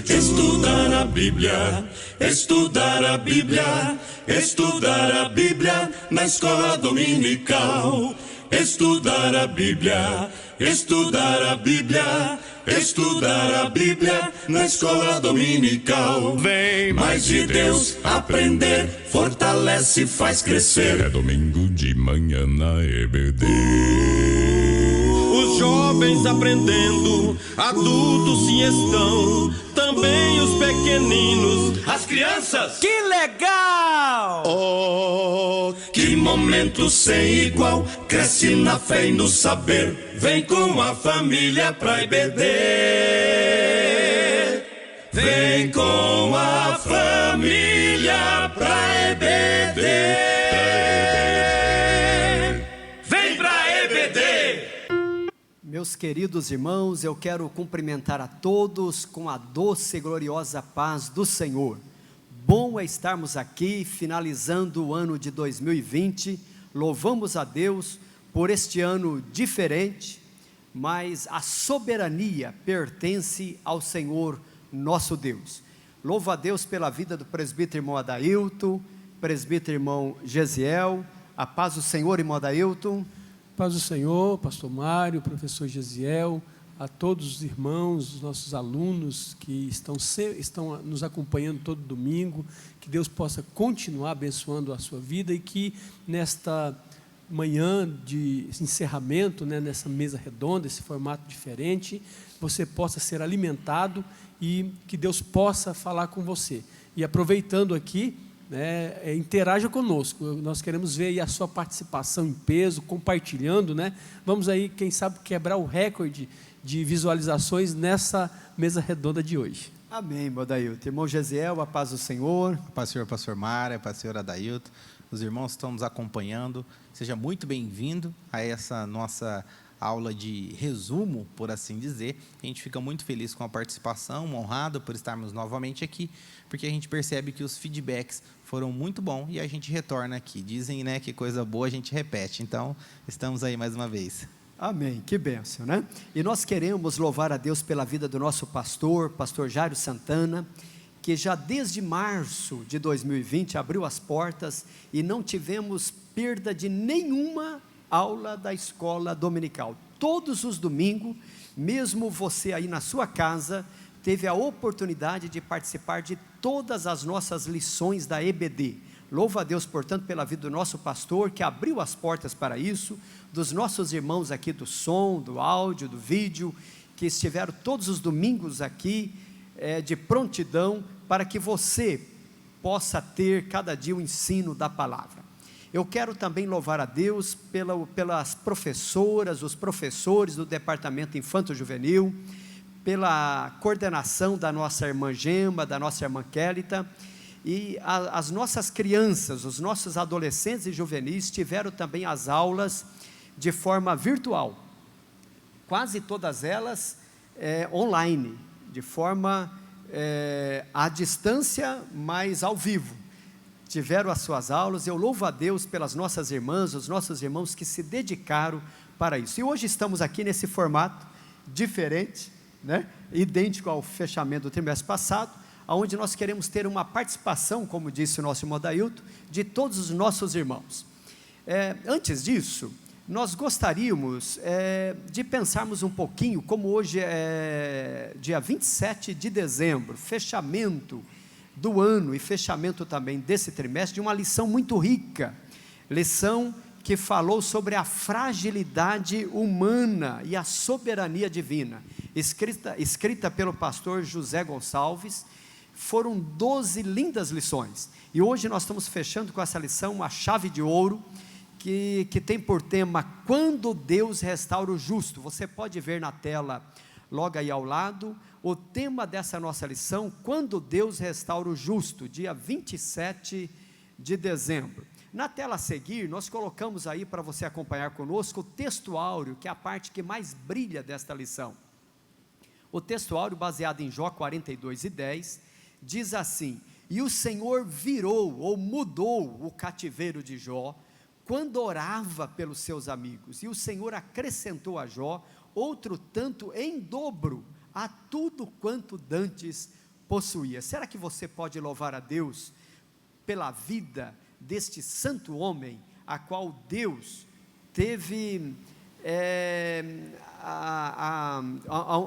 Estudar a Bíblia, estudar a Bíblia, estudar a Bíblia na escola dominical. Estudar a Bíblia, estudar a Bíblia, estudar a Bíblia na escola dominical. Vem mais de Deus aprender, fortalece e faz crescer. É domingo de manhã na EBD. Os jovens aprendendo, adultos sim estão, também os pequeninos, as crianças. Que legal! Oh, que momento sem igual, cresce na fé e no saber, vem com a família pra EBD. Vem com a família pra EBD. Vem pra EBD. Meus queridos irmãos, eu quero cumprimentar a todos com a doce e gloriosa paz do Senhor. Bom é estarmos aqui, finalizando o ano de 2020, louvamos a Deus por este ano diferente, mas a soberania pertence ao Senhor nosso Deus. Louvo a Deus pela vida do presbítero irmão Adailton, presbítero irmão Gesiel, a paz do Senhor, irmão Adailton. Paz do Senhor, pastor Mário, professor Gesiel, a todos os irmãos, os nossos alunos que estão nos acompanhando todo domingo, que Deus possa continuar abençoando a sua vida e que nesta manhã de encerramento, nessa mesa redonda, esse formato diferente, você possa ser alimentado e que Deus possa falar com você. E aproveitando aqui, interaja conosco, nós queremos ver aí a sua participação em peso, compartilhando, vamos aí, quem sabe, quebrar o recorde de visualizações nessa mesa redonda de hoje. Amém, irmão Adailton. Irmão Gesiel, a paz do Senhor. A paz do Senhor, pastor Mário, a paz do Senhor Adailton, os irmãos estão nos acompanhando, seja muito bem-vindo a essa nossa aula de resumo, por assim dizer. A gente fica muito feliz com a participação, honrado por estarmos novamente aqui, porque a gente percebe que os feedbacks foram muito bons e a gente retorna aqui. Dizem, que coisa boa a gente repete, então estamos aí mais uma vez. Amém, que bênção, E nós queremos louvar a Deus pela vida do nosso pastor Jairo Santana, que já desde março de 2020 abriu as portas e não tivemos perda de nenhuma aula da escola dominical. Todos os domingos, mesmo você aí na sua casa, teve a oportunidade de participar de todas as nossas lições da EBD. Louva a Deus, portanto, pela vida do nosso pastor, que abriu as portas para isso, dos nossos irmãos aqui do som, do áudio, do vídeo, que estiveram todos os domingos aqui, de prontidão, para que você possa ter cada dia o ensino da palavra. Eu quero também louvar a Deus pelas professoras, os professores do Departamento Infanto-Juvenil, pela coordenação da nossa irmã Gema, da nossa irmã Kélita, e as nossas crianças, os nossos adolescentes e juvenis tiveram também as aulas de forma virtual, quase todas elas online, de forma à distância, mas ao vivo. Tiveram as suas aulas. Eu louvo a Deus pelas nossas irmãs, os nossos irmãos que se dedicaram para isso. E hoje estamos aqui nesse formato diferente, idêntico ao fechamento do trimestre passado, onde nós queremos ter uma participação, como disse o nosso irmão Adailton, de todos os nossos irmãos. Antes disso, nós gostaríamos de pensarmos um pouquinho, como hoje é dia 27 de dezembro, fechamento do ano e fechamento também desse trimestre, de uma lição muito rica, lição que falou sobre a fragilidade humana e a soberania divina, escrita pelo pastor José Gonçalves. Foram 12 lindas lições, e hoje nós estamos fechando com essa lição, uma chave de ouro, que tem por tema, quando Deus restaura o justo. Você pode ver na tela, logo aí ao lado, o tema dessa nossa lição, quando Deus restaura o justo, dia 27 de dezembro. Na tela a seguir, nós colocamos aí para você acompanhar conosco o texto áureo, que é a parte que mais brilha desta lição. O texto áureo, baseado em Jó 42:10, diz assim: e o Senhor virou ou mudou o cativeiro de Jó, quando orava pelos seus amigos, e o Senhor acrescentou a Jó outro tanto em dobro a tudo quanto dantes possuía. Será que você pode louvar a Deus pela vida deste santo homem, a qual Deus teve,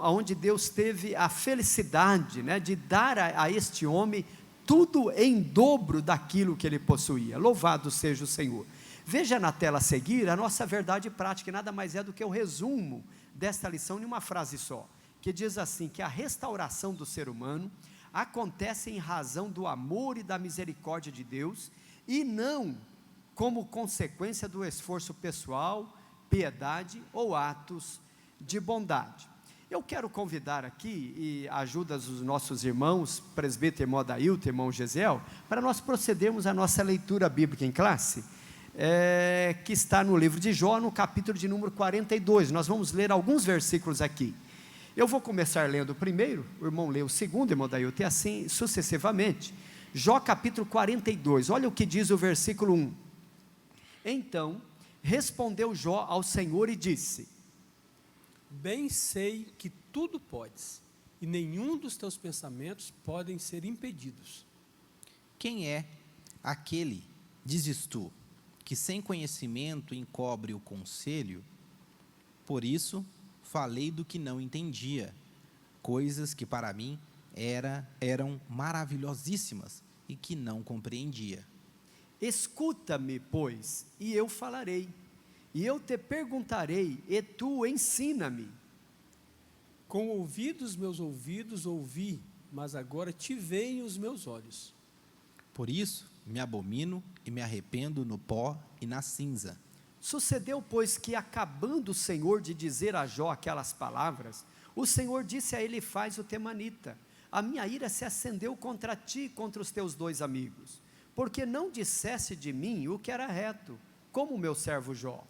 onde Deus teve a felicidade, né, de dar a este homem tudo em dobro daquilo que ele possuía? Louvado seja o Senhor. Veja na tela a seguir a nossa verdade prática, que nada mais é do que o resumo desta lição em uma frase só, que diz assim, que a restauração do ser humano acontece em razão do amor e da misericórdia de Deus, e não como consequência do esforço pessoal, piedade ou atos de bondade. Eu quero convidar aqui, e a ajuda dos nossos irmãos, presbítero irmão Adailton, irmão Gesiel, para nós procedermos à nossa leitura bíblica em classe, que está no livro de Jó, no capítulo de número 42, nós vamos ler alguns versículos aqui. Eu vou começar lendo o primeiro, o irmão lê o segundo, irmão Adailton, e assim sucessivamente. Jó capítulo 42, olha o que diz o versículo 1. Então respondeu Jó ao Senhor e disse: bem sei que tudo podes, e nenhum dos teus pensamentos podem ser impedidos. Quem é aquele, dizes tu, que sem conhecimento encobre o conselho? Por isso falei do que não entendia, coisas que para mim eram maravilhosíssimas e que não compreendia. Escuta-me, pois, e eu falarei, e eu te perguntarei, e tu ensina-me. Com ouvidos meus ouvidos ouvi, mas agora te veem os meus olhos. Por isso me abomino e me arrependo no pó e na cinza. Sucedeu, pois, que acabando o Senhor de dizer a Jó aquelas palavras, o Senhor disse a Elifaz o temanita: a minha ira se acendeu contra ti e contra os teus 2 amigos, porque não disseste de mim o que era reto, como o meu servo Jó.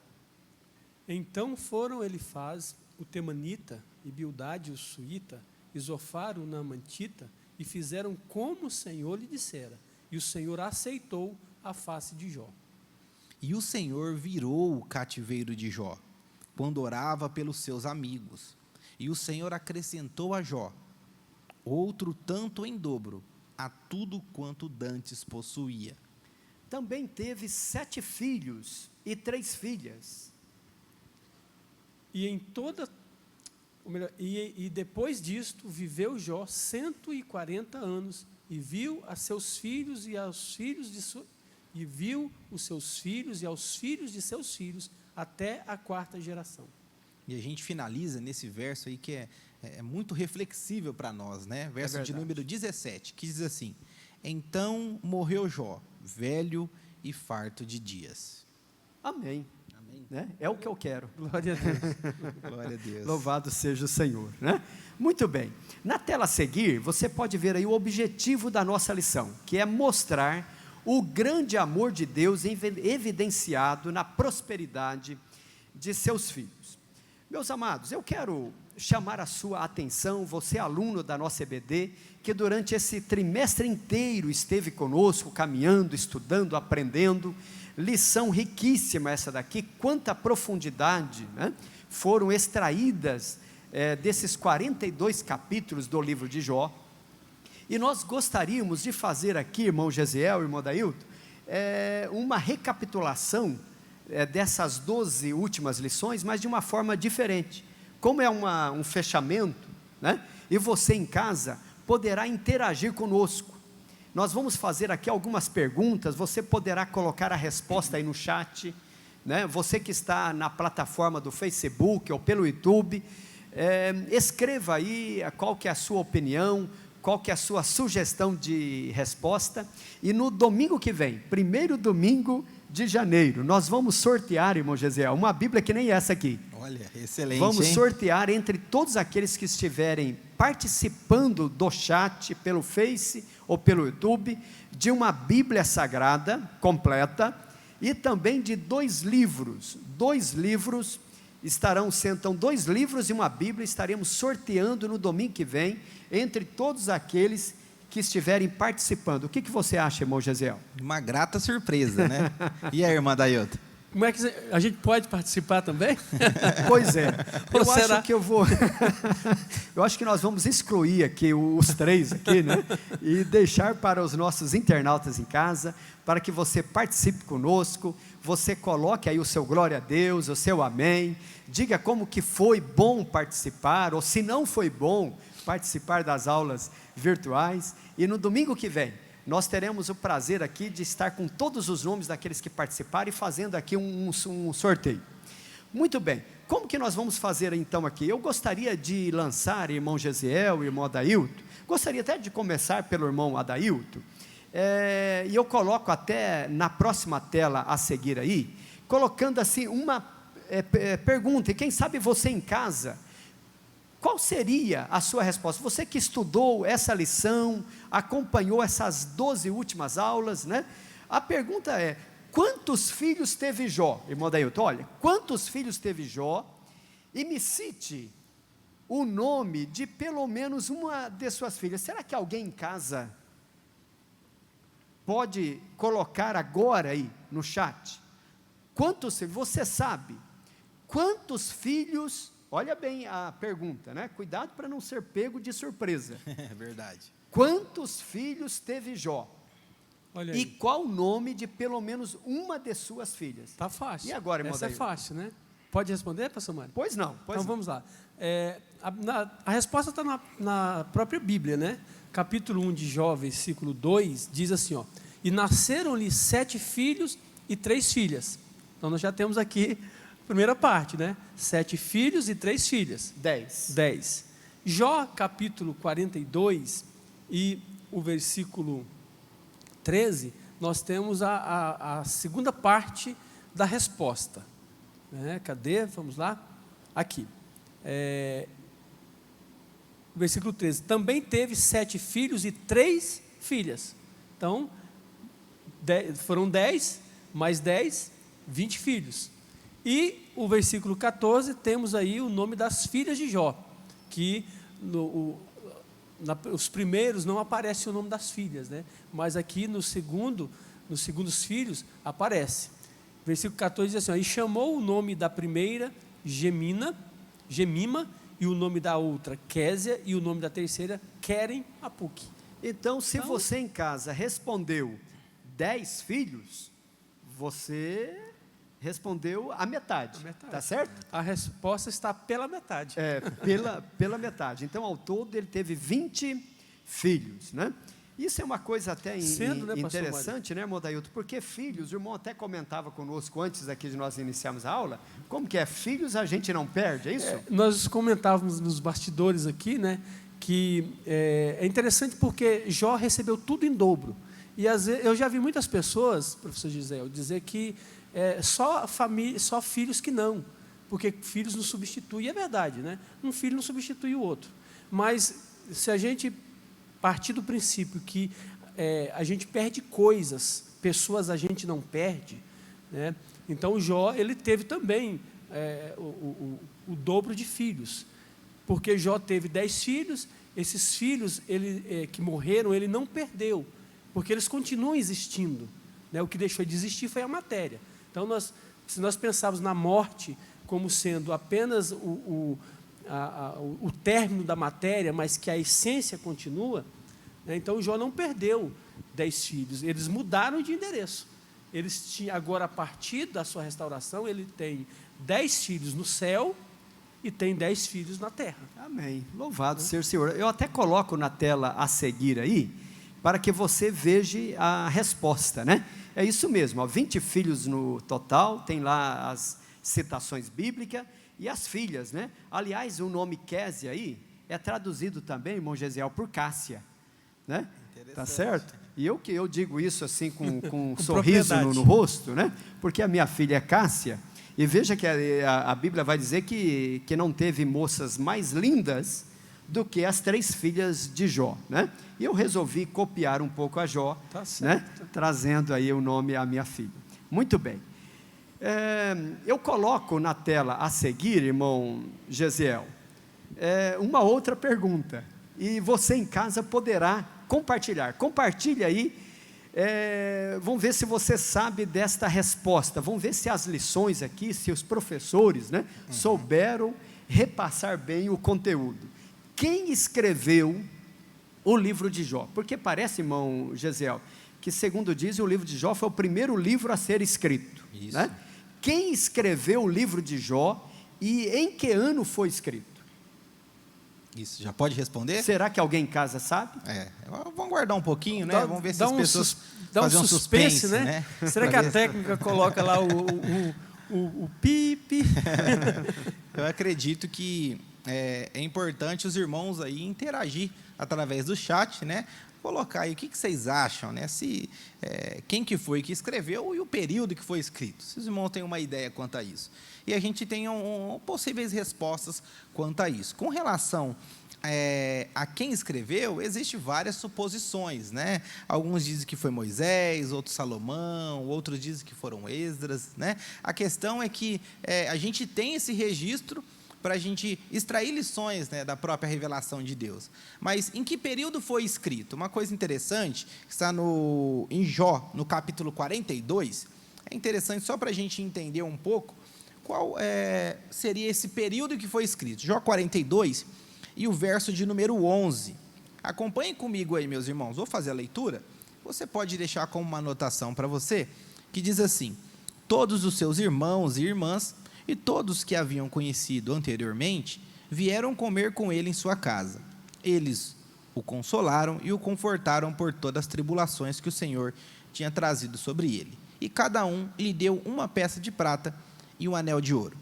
Então foram Elifaz o temanita, e Bildade o suíta, e Zofar o naamantita, e fizeram como o Senhor lhe dissera, e o Senhor aceitou a face de Jó. E o Senhor virou o cativeiro de Jó, quando orava pelos seus amigos. E o Senhor acrescentou a Jó outro tanto em dobro, a tudo quanto dantes possuía. Também teve 7 filhos e 3 filhas. E depois disto, viveu Jó 140 anos, e viu a seus filhos e aos filhos de e viu os seus filhos e aos filhos de seus filhos, até a 4ª geração. E a gente finaliza nesse verso aí que é muito reflexível para nós, né? Verso de número 17, que diz assim: então morreu Jó, velho e farto de dias. Amém. Amém. Né? É o que eu quero. Glória a Deus. Glória a Deus. Louvado seja o Senhor, né? Muito bem. Na tela a seguir, você pode ver aí o objetivo da nossa lição, que é mostrar o grande amor de Deus evidenciado na prosperidade de seus filhos. Meus amados, eu quero chamar a sua atenção, você aluno da nossa EBD, que durante esse trimestre inteiro esteve conosco, caminhando, estudando, aprendendo, lição riquíssima essa daqui, quanta profundidade, né, foram extraídas desses 42 capítulos do livro de Jó. E nós gostaríamos de fazer aqui, irmão Gesiel, irmão Adailton, uma recapitulação dessas 12 últimas lições, mas de uma forma diferente. Como é um fechamento, né? E você em casa poderá interagir conosco. Nós vamos fazer aqui algumas perguntas, você poderá colocar a resposta aí no chat, né? Você que está na plataforma do Facebook ou pelo YouTube, escreva aí qual que é a sua opinião, qual que é a sua sugestão de resposta, e no domingo que vem, 1º domingo de janeiro, nós vamos sortear, irmão Gesiel, uma Bíblia que nem essa aqui. Olha, excelente, vamos hein? sortear entre todos aqueles que estiverem participando do chat, pelo Face ou pelo YouTube, de uma Bíblia Sagrada completa, e também de 2 livros, 2 livros, estarão sentando 2 livros e uma Bíblia, estaremos sorteando no domingo que vem, entre todos aqueles que estiverem participando. O que você acha, irmão Gesiel? Uma grata surpresa, né? E a irmã Adailton? Como é que a gente pode participar também? Pois é, Ou eu será? acho que eu vou, eu acho que nós vamos excluir aqui os 3 aqui, né? E deixar para os nossos internautas em casa, para que você participe conosco, você coloque aí o seu glória a Deus, o seu amém, diga como que foi bom participar, ou se não foi bom participar das aulas virtuais, e no domingo que vem, nós teremos o prazer aqui de estar com todos os nomes daqueles que participaram e fazendo aqui um sorteio. Muito bem, como que nós vamos fazer então aqui? Eu gostaria de lançar, irmão Gesiel, irmão Adailto, gostaria até de começar pelo irmão Adailto, e eu coloco até na próxima tela a seguir aí, colocando assim uma pergunta, e quem sabe você em casa, qual seria a sua resposta? Você que estudou essa lição, acompanhou essas 12 últimas aulas, né? A pergunta é, quantos filhos teve Jó? Irmão Adailto, olha, quantos filhos teve Jó? E me cite o nome de pelo menos uma de suas filhas. Será que alguém em casa pode colocar agora aí no chat? Quantos filhos? Você sabe quantos filhos... Olha bem a pergunta, né? Cuidado para não ser pego de surpresa. É verdade. Quantos filhos teve Jó? Olha E aí. qual o nome de pelo menos uma de suas filhas? Tá fácil. E agora, irmão Essa é Adailto? fácil, né? Pode responder, pastor Mário? Pois não, pois Então não. vamos lá. A resposta está na própria Bíblia, né? Capítulo 1 de Jó, versículo 2, diz assim, ó: e nasceram-lhe 7 filhos e 3 filhas. Então nós já temos aqui a primeira parte, né? 7 filhos e 3 filhas. 10. Jó, capítulo 42 e o versículo 13, nós temos a segunda parte da resposta. Cadê? Vamos lá. Aqui. Versículo 13. Também teve 7 filhos e 3 filhas. Então, foram 10, mais 10, 20 filhos. E o versículo 14, temos aí o nome das filhas de Jó, que os primeiros não aparece o nome das filhas, né? Mas aqui nos segundos filhos aparece. Versículo 14 diz assim, ó, e chamou o nome da primeira Gemima, e o nome da outra Késia, e o nome da terceira Querem Apuque. Então, se você em casa respondeu 10 filhos, você respondeu a metade, tá certo? A resposta está pela metade. Pela metade. Então, ao todo, ele teve 20 filhos, né? Isso é uma coisa até interessante, né, irmão Adailto? Porque filhos, o irmão até comentava conosco antes aqui de nós iniciarmos a aula, como que é? Filhos a gente não perde, é isso? Nós comentávamos nos bastidores aqui, né, que é interessante porque Jó recebeu tudo em dobro. E às vezes, eu já vi muitas pessoas, professor Gisele, dizer que só filhos que não, porque filhos não substituem, é verdade, né? Um filho não substitui o outro. Mas se a gente partir do princípio que a gente perde coisas, pessoas a gente não perde, né? Então Jó, ele teve também o dobro de filhos, porque Jó teve 10 filhos, esses filhos que morreram, ele não perdeu, porque eles continuam existindo, né? O que deixou de existir foi a matéria. Então, se nós pensarmos na morte como sendo apenas o término da matéria, mas que a essência continua, né? Então Jó não perdeu 10 filhos, eles mudaram de endereço. Eles tinham, agora, a partir da sua restauração, ele tem 10 filhos no céu e tem 10 filhos na terra. Amém. Louvado seja o Senhor. Eu até coloco na tela a seguir aí, para que você veja a resposta, né? É isso mesmo, ó, 20 filhos no total, tem lá as citações bíblicas, e as filhas, né? Aliás, o nome Késia aí, é traduzido também, irmão Gesiel, por Cássia, né? Tá certo? E eu digo isso assim com um sorriso no rosto, né? Porque a minha filha é Cássia, e veja que a Bíblia vai dizer que não teve moças mais lindas do que as 3 filhas de Jó, né? E eu resolvi copiar um pouco a Jó, né? Trazendo aí o nome à minha filha. Muito bem. Eu coloco na tela a seguir, irmão Gesiel, uma outra pergunta, e você em casa poderá compartilhar. Compartilhe aí vamos ver se você sabe desta resposta, vamos ver se as lições aqui, se os professores, né, souberam repassar bem o conteúdo. Quem escreveu o livro de Jó? Porque parece, irmão Gesiel, que segundo diz, o livro de Jó foi o primeiro livro a ser escrito. Isso. Né? Quem escreveu o livro de Jó e em que ano foi escrito? Isso, já pode responder? Será que alguém em casa sabe? Vamos guardar um pouquinho, né? Vamos ver se as pessoas dá fazem um suspense, né? Será que a técnica coloca lá o pipe? Eu acredito que é importante os irmãos aí interagir através do chat, né? Colocar aí o que vocês acham, né? Quem que foi que escreveu e o período que foi escrito. Se os irmãos têm uma ideia quanto a isso. E a gente tem possíveis respostas quanto a isso. Com relação a quem escreveu, existem várias suposições, né? Alguns dizem que foi Moisés, outros Salomão, outros dizem que foram Esdras, né? A questão é que a gente tem esse registro para a gente extrair lições, né, da própria revelação de Deus. Mas em que período foi escrito? Uma coisa interessante, está em Jó, no capítulo 42, é interessante só para a gente entender um pouco qual seria esse período que foi escrito. Jó 42 e o verso de número 11. Acompanhem comigo aí, meus irmãos, vou fazer a leitura. Você pode deixar como uma anotação para você, que diz assim: todos os seus irmãos e irmãs e todos que haviam conhecido anteriormente vieram comer com ele em sua casa. Eles o consolaram e o confortaram por todas as tribulações que o Senhor tinha trazido sobre ele. E cada um lhe deu uma peça de prata e um anel de ouro.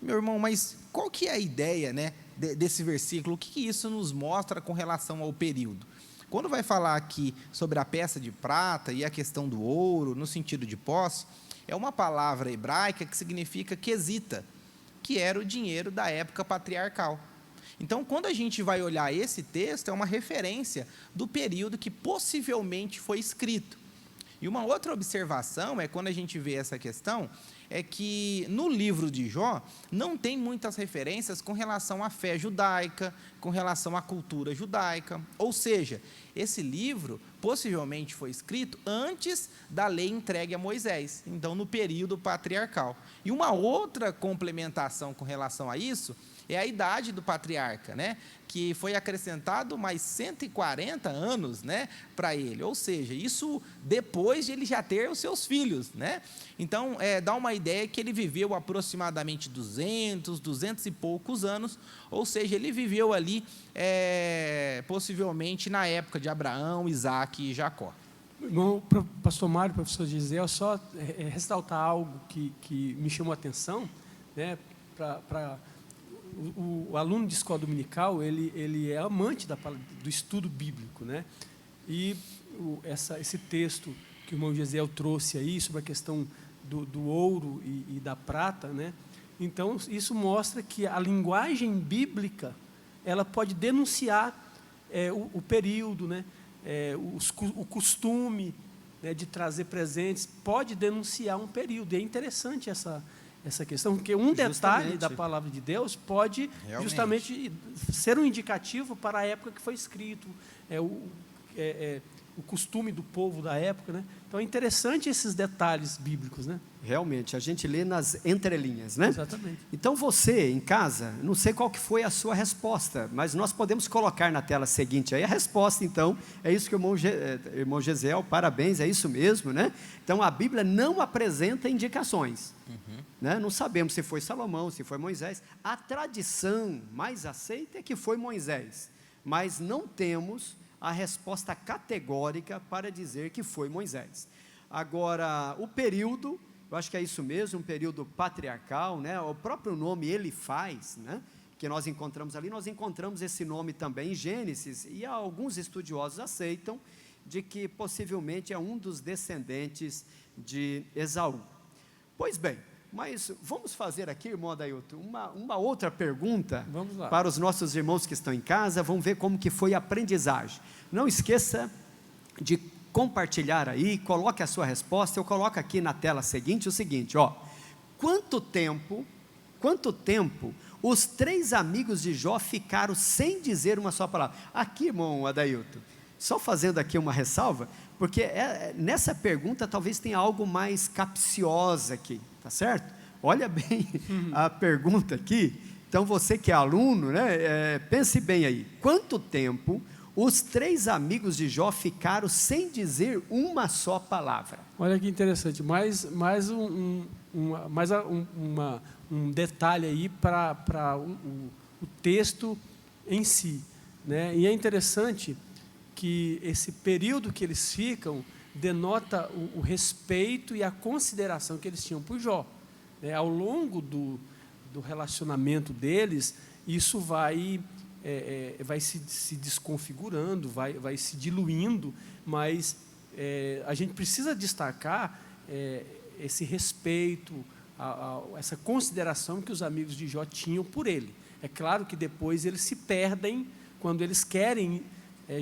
Meu irmão, mas qual que é a ideia, né, desse versículo? O que isso nos mostra com relação ao período? Quando vai falar aqui sobre a peça de prata e a questão do ouro, no sentido de posse, é uma palavra hebraica que significa quesita, que era o dinheiro da época patriarcal. Então, quando a gente vai olhar esse texto, é uma referência do período que possivelmente foi escrito. E uma outra observação é, quando a gente vê essa questão, é que no livro de Jó não tem muitas referências com relação à fé judaica, com relação à cultura judaica. Ou seja, esse livro possivelmente foi escrito antes da lei entregue a Moisés, então no período patriarcal. E uma outra complementação com relação a isso é a idade do patriarca, né? Que foi acrescentado mais 140 anos, né, para ele. Ou seja, isso depois de ele já ter os seus filhos, né? Então, dá uma ideia que ele viveu aproximadamente 200 e poucos anos, ou seja, ele viveu ali possivelmente na época de Abraão, Isaac e Jacó. Irmão, pastor Mário, professor Gisele, só ressaltar algo que me chamou a atenção, né, o aluno de escola dominical, ele é amante do estudo bíblico, né? E esse texto que o irmão Gesiel trouxe aí, sobre a questão do ouro e da prata, né? Então, isso mostra que a linguagem bíblica, ela pode denunciar o período, né? O costume, né, de trazer presentes, pode denunciar um período. E é interessante essa questão, porque detalhe da palavra de Deus pode justamente ser um indicativo para a época que foi escrito, o costume do povo da época, né? Então é interessante esses detalhes bíblicos, né? Realmente, a gente lê nas entrelinhas, né? Exatamente. Então você, em casa, não sei qual que foi a sua resposta, mas nós podemos colocar na tela seguinte aí a resposta, então, é isso que o irmão Gesiel, parabéns, é isso mesmo, né? Então a Bíblia não apresenta indicações, né? Não sabemos se foi Salomão, se foi Moisés. A tradição mais aceita é que foi Moisés, mas não temos a resposta categórica para dizer que foi Moisés. Agora, o período, eu acho que é isso mesmo, um período patriarcal, né? O próprio nome Elifaz, né, que nós encontramos ali, nós encontramos esse nome também em Gênesis, e alguns estudiosos aceitam de que possivelmente é um dos descendentes de Esaú. Pois bem, mas vamos fazer aqui, irmão Adailton, uma outra pergunta para os nossos irmãos que estão em casa. Vamos ver como que foi a aprendizagem. Não esqueça de compartilhar aí, coloque a sua resposta. Eu coloco aqui na tela seguinte o seguinte, ó: quanto tempo os 3 amigos de Jó ficaram sem dizer uma só palavra? Aqui, irmão Adailton, Só fazendo aqui uma ressalva, porque nessa pergunta talvez tenha algo mais capciosa aqui, tá certo? Olha bem a pergunta aqui. Então, você que é aluno, né, pense bem aí. Quanto tempo os 3 amigos de Jó ficaram sem dizer uma só palavra? Olha que interessante, mais um detalhe aí para o texto em si, né? E é interessante que esse período que eles ficam denota o respeito e a consideração que eles tinham por Jó. Ao longo do relacionamento deles, isso vai se desconfigurando, vai se diluindo, mas a gente precisa destacar esse respeito, essa consideração que os amigos de Jó tinham por ele. É claro que depois eles se perdem quando eles querem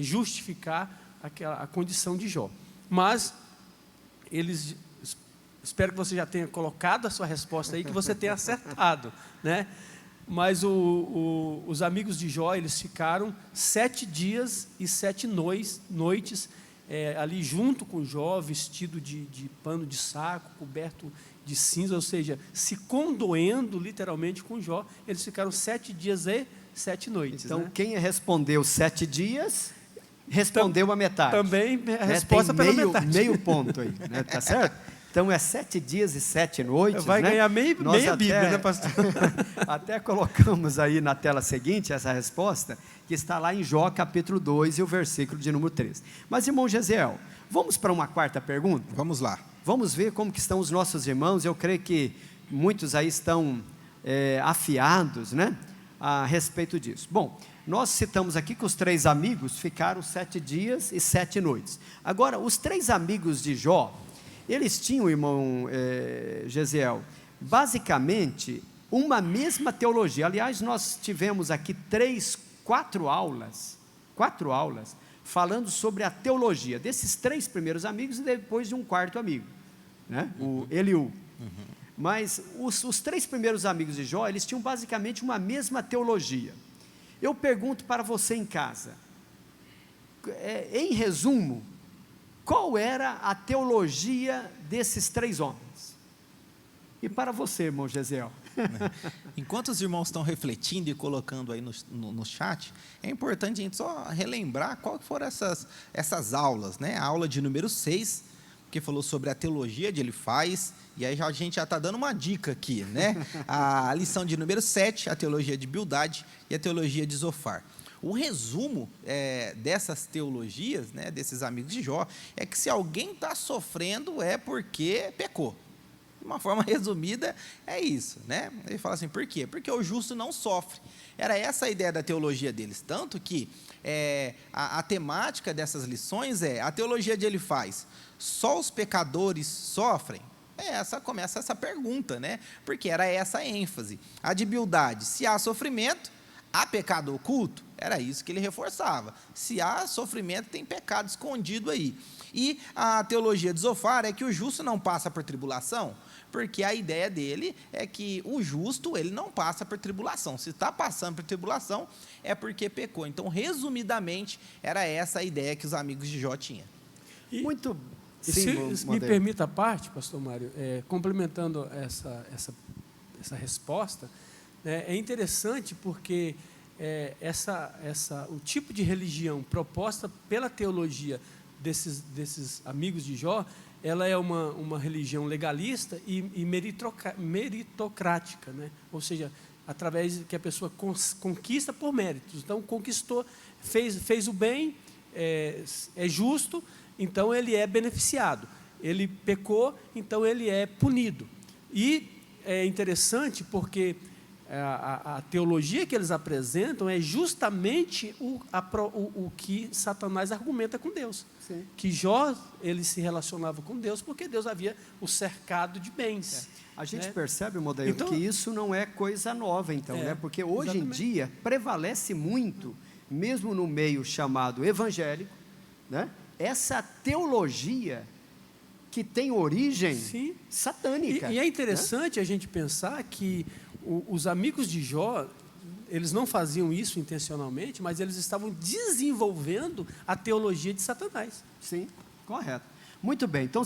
justificar a condição de Jó. Mas eles... Espero que você já tenha colocado a sua resposta aí, que você tenha acertado, né? Mas os amigos de Jó, eles ficaram 7 dias e 7 noites ali junto com Jó, vestido de pano de saco, coberto de cinza, ou seja, se condoendo literalmente com Jó. Eles ficaram 7 dias e 7 noites. Então, né? Quem respondeu 7 dias, respondeu a metade. Também a resposta pela metade. Meio ponto aí, né? Tá certo? Então, 7 dias e 7 noites. Vai ganhar meia Bíblia, né, pastor? Até colocamos aí na tela seguinte essa resposta, que está lá em Jó, capítulo 2, e o versículo de número 13. Mas, irmão Gesiel, vamos para uma quarta pergunta? Vamos lá. Vamos ver como que estão os nossos irmãos. Eu creio que muitos aí estão afiados, né, a respeito disso. Bom, nós citamos aqui que os 3 amigos ficaram 7 dias e 7 noites. Agora, os 3 amigos de Jó, eles tinham, irmão Gesiel, basicamente uma mesma teologia. Aliás, nós tivemos aqui 4 aulas falando sobre a teologia desses 3 primeiros amigos e depois de um 4º amigo, né? O Eliú. Mas os 3 primeiros amigos de Jó, eles tinham basicamente uma mesma teologia. Eu pergunto para você em casa, em resumo, qual era a teologia desses 3 homens? E para você, irmão Gesiel? Enquanto os irmãos estão refletindo e colocando aí no chat, é importante a gente só relembrar qual foram essas aulas, né? A aula de número 6, que falou sobre a teologia de Elifaz, e aí a gente já está dando uma dica aqui, né? A lição de número 7, a teologia de Bildade e a teologia de Zofar. O resumo dessas teologias, né, desses amigos de Jó, é que se alguém está sofrendo é porque pecou. De uma forma resumida, é isso, né? Ele fala assim, por quê? Porque o justo não sofre. Era essa a ideia da teologia deles. Tanto que a temática dessas lições a teologia de Elifaz, só os pecadores sofrem? Começa essa pergunta, né? Porque era essa a ênfase. A de Bildade, se há sofrimento, há pecado oculto? Era isso que ele reforçava. Se há sofrimento, tem pecado escondido aí. E a teologia de Zofar é que o justo não passa por tribulação, porque a ideia dele é que o justo, ele não passa por tribulação. Se está passando por tribulação, é porque pecou. Então, resumidamente, era essa a ideia que os amigos de Jó tinham. Muito. Sim, se me permita a parte, pastor Mário, complementando essa resposta, é interessante porque o tipo de religião proposta pela teologia desses amigos de Jó, ela é uma religião legalista e meritocrática, né? Ou seja, através que a pessoa conquista por méritos. Então, conquistou, fez o bem, é justo, então ele é beneficiado. Ele pecou, então ele é punido. E é interessante porque a teologia que eles apresentam é justamente o que Satanás argumenta com Deus. Sim. Que Jó, ele se relacionava com Deus porque Deus havia o cercado de bens. A gente percebe, Modeio, então, que isso não é coisa nova, então, né? Porque hoje em dia prevalece muito, mesmo no meio chamado evangélico, né? Essa teologia que tem origem satânica. E é interessante a gente pensar que os amigos de Jó, eles não faziam isso intencionalmente, mas eles estavam desenvolvendo a teologia de Satanás. Sim, correto. Muito bem, então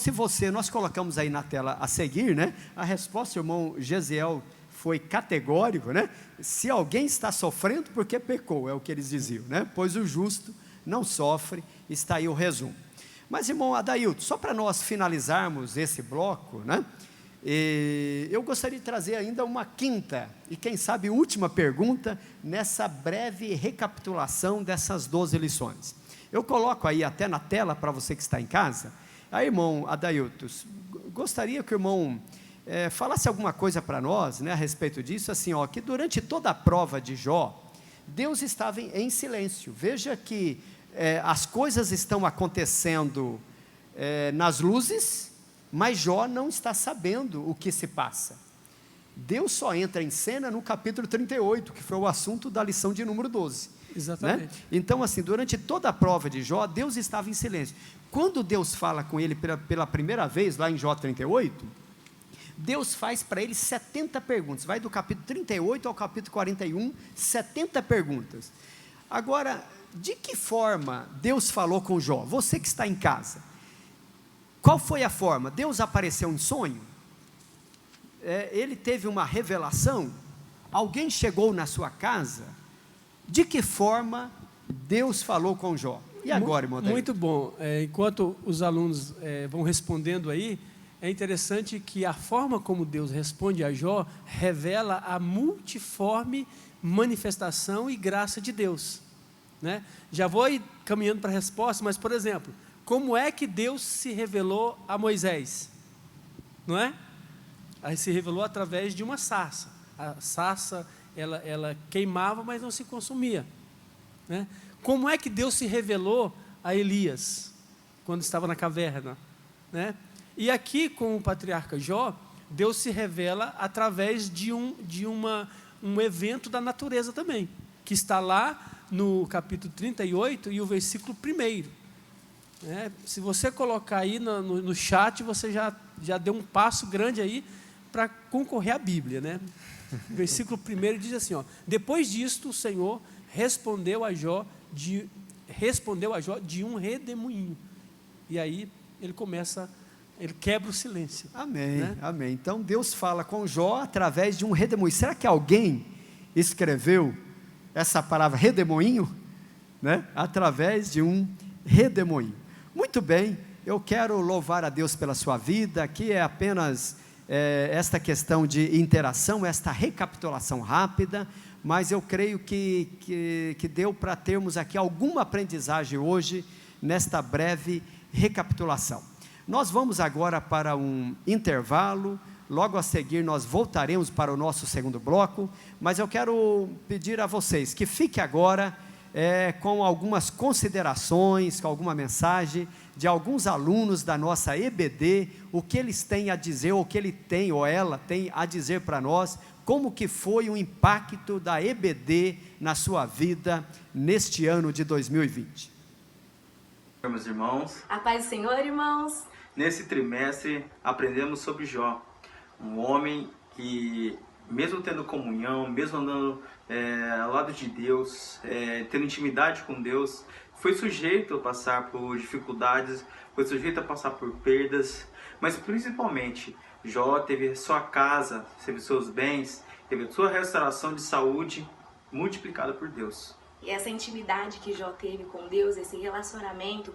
nós colocamos aí na tela a seguir, né? A resposta, o irmão Gesiel foi categórico, né? Se alguém está sofrendo, porque pecou, é o que eles diziam, né? Pois o justo não sofre, está aí o resumo. Mas, irmão Adailton, só para nós finalizarmos esse bloco, né? Eu gostaria de trazer ainda uma quinta e quem sabe última pergunta nessa breve recapitulação dessas 12 lições. Eu coloco aí até na tela para você que está em casa. Aí, irmão Adailton, gostaria que o irmão falasse alguma coisa para nós, né, a respeito disso, assim, ó, que durante toda a prova de Jó, Deus estava em silêncio. Veja que as coisas estão acontecendo nas luzes, mas Jó não está sabendo o que se passa. Deus só entra em cena no capítulo 38, que foi o assunto da lição de número 12. Exatamente. Né? Então, assim, durante toda a prova de Jó, Deus estava em silêncio. Quando Deus fala com ele pela primeira vez, lá em Jó 38, Deus faz para ele 70 perguntas. Vai do capítulo 38 ao capítulo 41, 70 perguntas. Agora, de que forma Deus falou com Jó? Você que está em casa, qual foi a forma? Deus apareceu em sonho? Ele teve uma revelação? Alguém chegou na sua casa? De que forma Deus falou com Jó? E agora, irmão? Muito bom. Enquanto os alunos vão respondendo aí, é interessante que a forma como Deus responde a Jó revela a multiforme manifestação e graça de Deus, né? Já vou ir caminhando para a resposta, mas, por exemplo, como é que Deus se revelou a Moisés? Não é? Aí se revelou através de uma sarça. A sarça, ela queimava, mas não se consumia, né? Como é que Deus se revelou a Elias, quando estava na caverna, né? E aqui, com o patriarca Jó, Deus se revela através de um evento da natureza também, que está lá no capítulo 38 e o versículo 1. Se você colocar aí no chat, você já deu um passo grande aí para concorrer à Bíblia, né? O versículo 1 diz assim, ó: depois disto o Senhor respondeu a Jó de um redemoinho. E aí ele quebra o silêncio. Amém, né? Amém. Então Deus fala com Jó através de um redemoinho. Será que alguém escreveu essa palavra redemoinho, né? Através de um redemoinho. Muito bem, eu quero louvar a Deus pela sua vida. Aqui é apenas esta questão de interação, esta recapitulação rápida, mas eu creio que deu para termos aqui alguma aprendizagem hoje, nesta breve recapitulação. Nós vamos agora para um intervalo, logo a seguir nós voltaremos para o nosso segundo bloco, mas eu quero pedir a vocês que fiquem agora com algumas considerações, com alguma mensagem de alguns alunos da nossa EBD, o que eles têm a dizer, ou o que ele tem, ou ela tem a dizer para nós, como que foi o impacto da EBD na sua vida neste ano de 2020. Meus irmãos, a paz do Senhor, irmãos. Nesse trimestre aprendemos sobre Jó, um homem que, mesmo tendo comunhão, mesmo andando ao lado de Deus, tendo intimidade com Deus, foi sujeito a passar por dificuldades, foi sujeito a passar por perdas, mas principalmente Jó teve sua casa, teve seus bens, teve sua restauração de saúde multiplicada por Deus. E essa intimidade que Jó teve com Deus, esse relacionamento,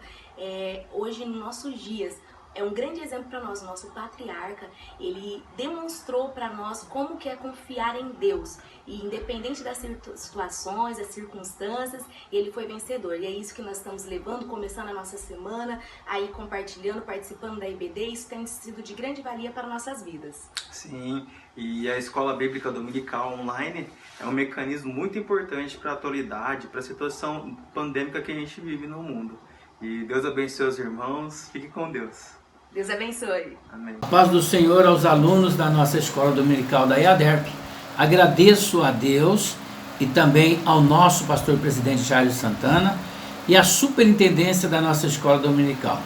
hoje nos nossos dias, é um grande exemplo para nós. O nosso patriarca, ele demonstrou para nós como que é confiar em Deus. E independente das situações, das circunstâncias, ele foi vencedor. E é isso que nós estamos levando, começando a nossa semana, aí compartilhando, participando da EBD. Isso tem sido de grande valia para nossas vidas. Sim, e a Escola Bíblica Dominical Online é um mecanismo muito importante para a atualidade, para a situação pandêmica que a gente vive no mundo. E Deus abençoe os irmãos. Fique com Deus. Deus abençoe. Amém. A paz do Senhor aos alunos da nossa Escola Dominical da IADERP. Agradeço a Deus e também ao nosso pastor presidente Jairo Santana e à superintendência da nossa Escola Dominical.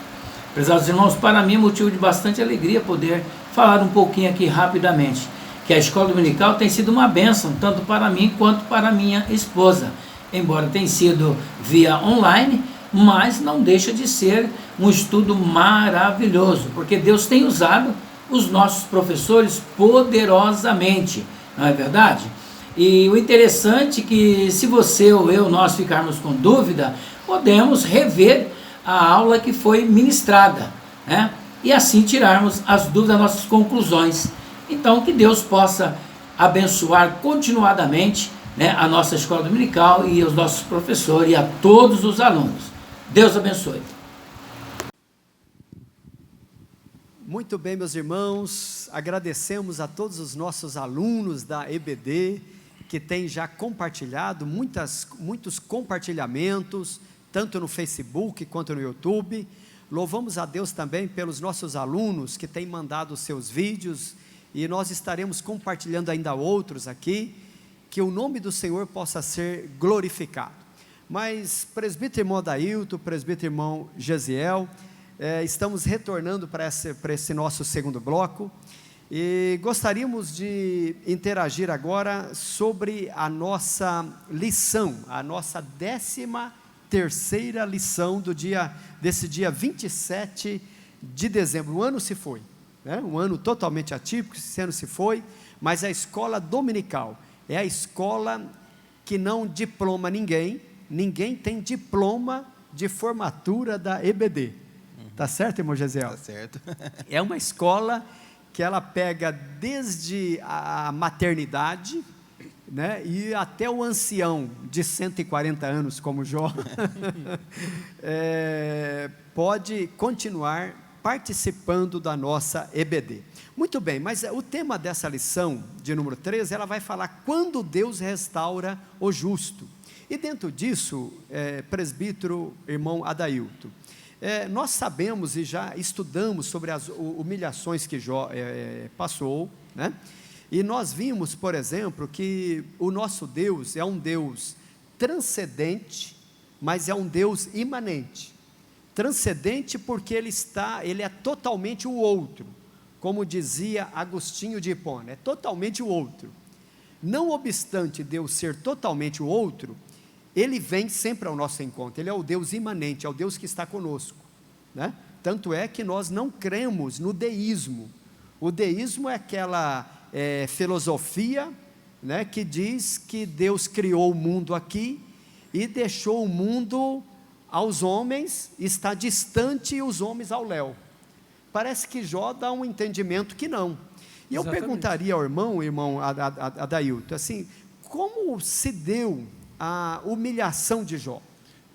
Prezados irmãos, para mim é motivo de bastante alegria poder falar um pouquinho aqui rapidamente. que a escola dominical tem sido uma bênção, tanto para mim quanto para minha esposa. Embora tenha sido via online, mas não deixa de ser um estudo maravilhoso, porque Deus tem usado os nossos professores poderosamente, não é verdade? E o interessante é que, se você ou eu, nós ficarmos com dúvida, podemos rever a aula que foi ministrada, né? E assim tirarmos as dúvidas, nossas conclusões. Então, que Deus possa abençoar continuadamente, né, a nossa escola dominical e os nossos professores e a todos os alunos. Deus abençoe. Muito bem, meus irmãos, agradecemos a todos os nossos alunos da EBD, que têm já compartilhado, muitos compartilhamentos, tanto no Facebook quanto no YouTube. Louvamos a Deus também pelos nossos alunos que têm mandado seus vídeos, e nós estaremos compartilhando ainda outros aqui, que o nome do Senhor possa ser glorificado. Mas, presbítero irmão Adailton, presbítero irmão Gesiel, estamos retornando para esse nosso segundo bloco, e gostaríamos de interagir agora sobre a nossa lição, a nossa 13ª lição desse dia 27 de dezembro. O ano se foi, né? Um ano totalmente atípico, esse ano se foi, mas a escola dominical é a escola que não diploma ninguém tem diploma de formatura da EBD. Tá certo, irmão Gesiel? Tá certo. É uma escola que ela pega desde a maternidade, né, e até o ancião de 140 anos, como Jó, pode continuar participando da nossa EBD. Muito bem, mas o tema dessa lição, de número 13, ela vai falar quando Deus restaura o justo. E dentro disso, presbítero irmão Adailton, nós sabemos e já estudamos sobre as humilhações que Jó passou, né? E nós vimos, por exemplo, que o nosso Deus é um Deus transcendente, mas é um Deus imanente. Transcendente porque ele é totalmente o outro, como dizia Agostinho de Hipona, é totalmente o outro. Não obstante Deus ser totalmente o outro, Ele vem sempre ao nosso encontro. Ele é o Deus imanente, é o Deus que está conosco, né? Tanto é que nós não cremos no deísmo. O deísmo é aquela filosofia, né, que diz que Deus criou o mundo aqui e deixou o mundo aos homens, está distante, e os homens ao léu. Parece que Jó dá um entendimento que não. E eu perguntaria ao irmão Adailton, assim, como se deu a humilhação de Jó?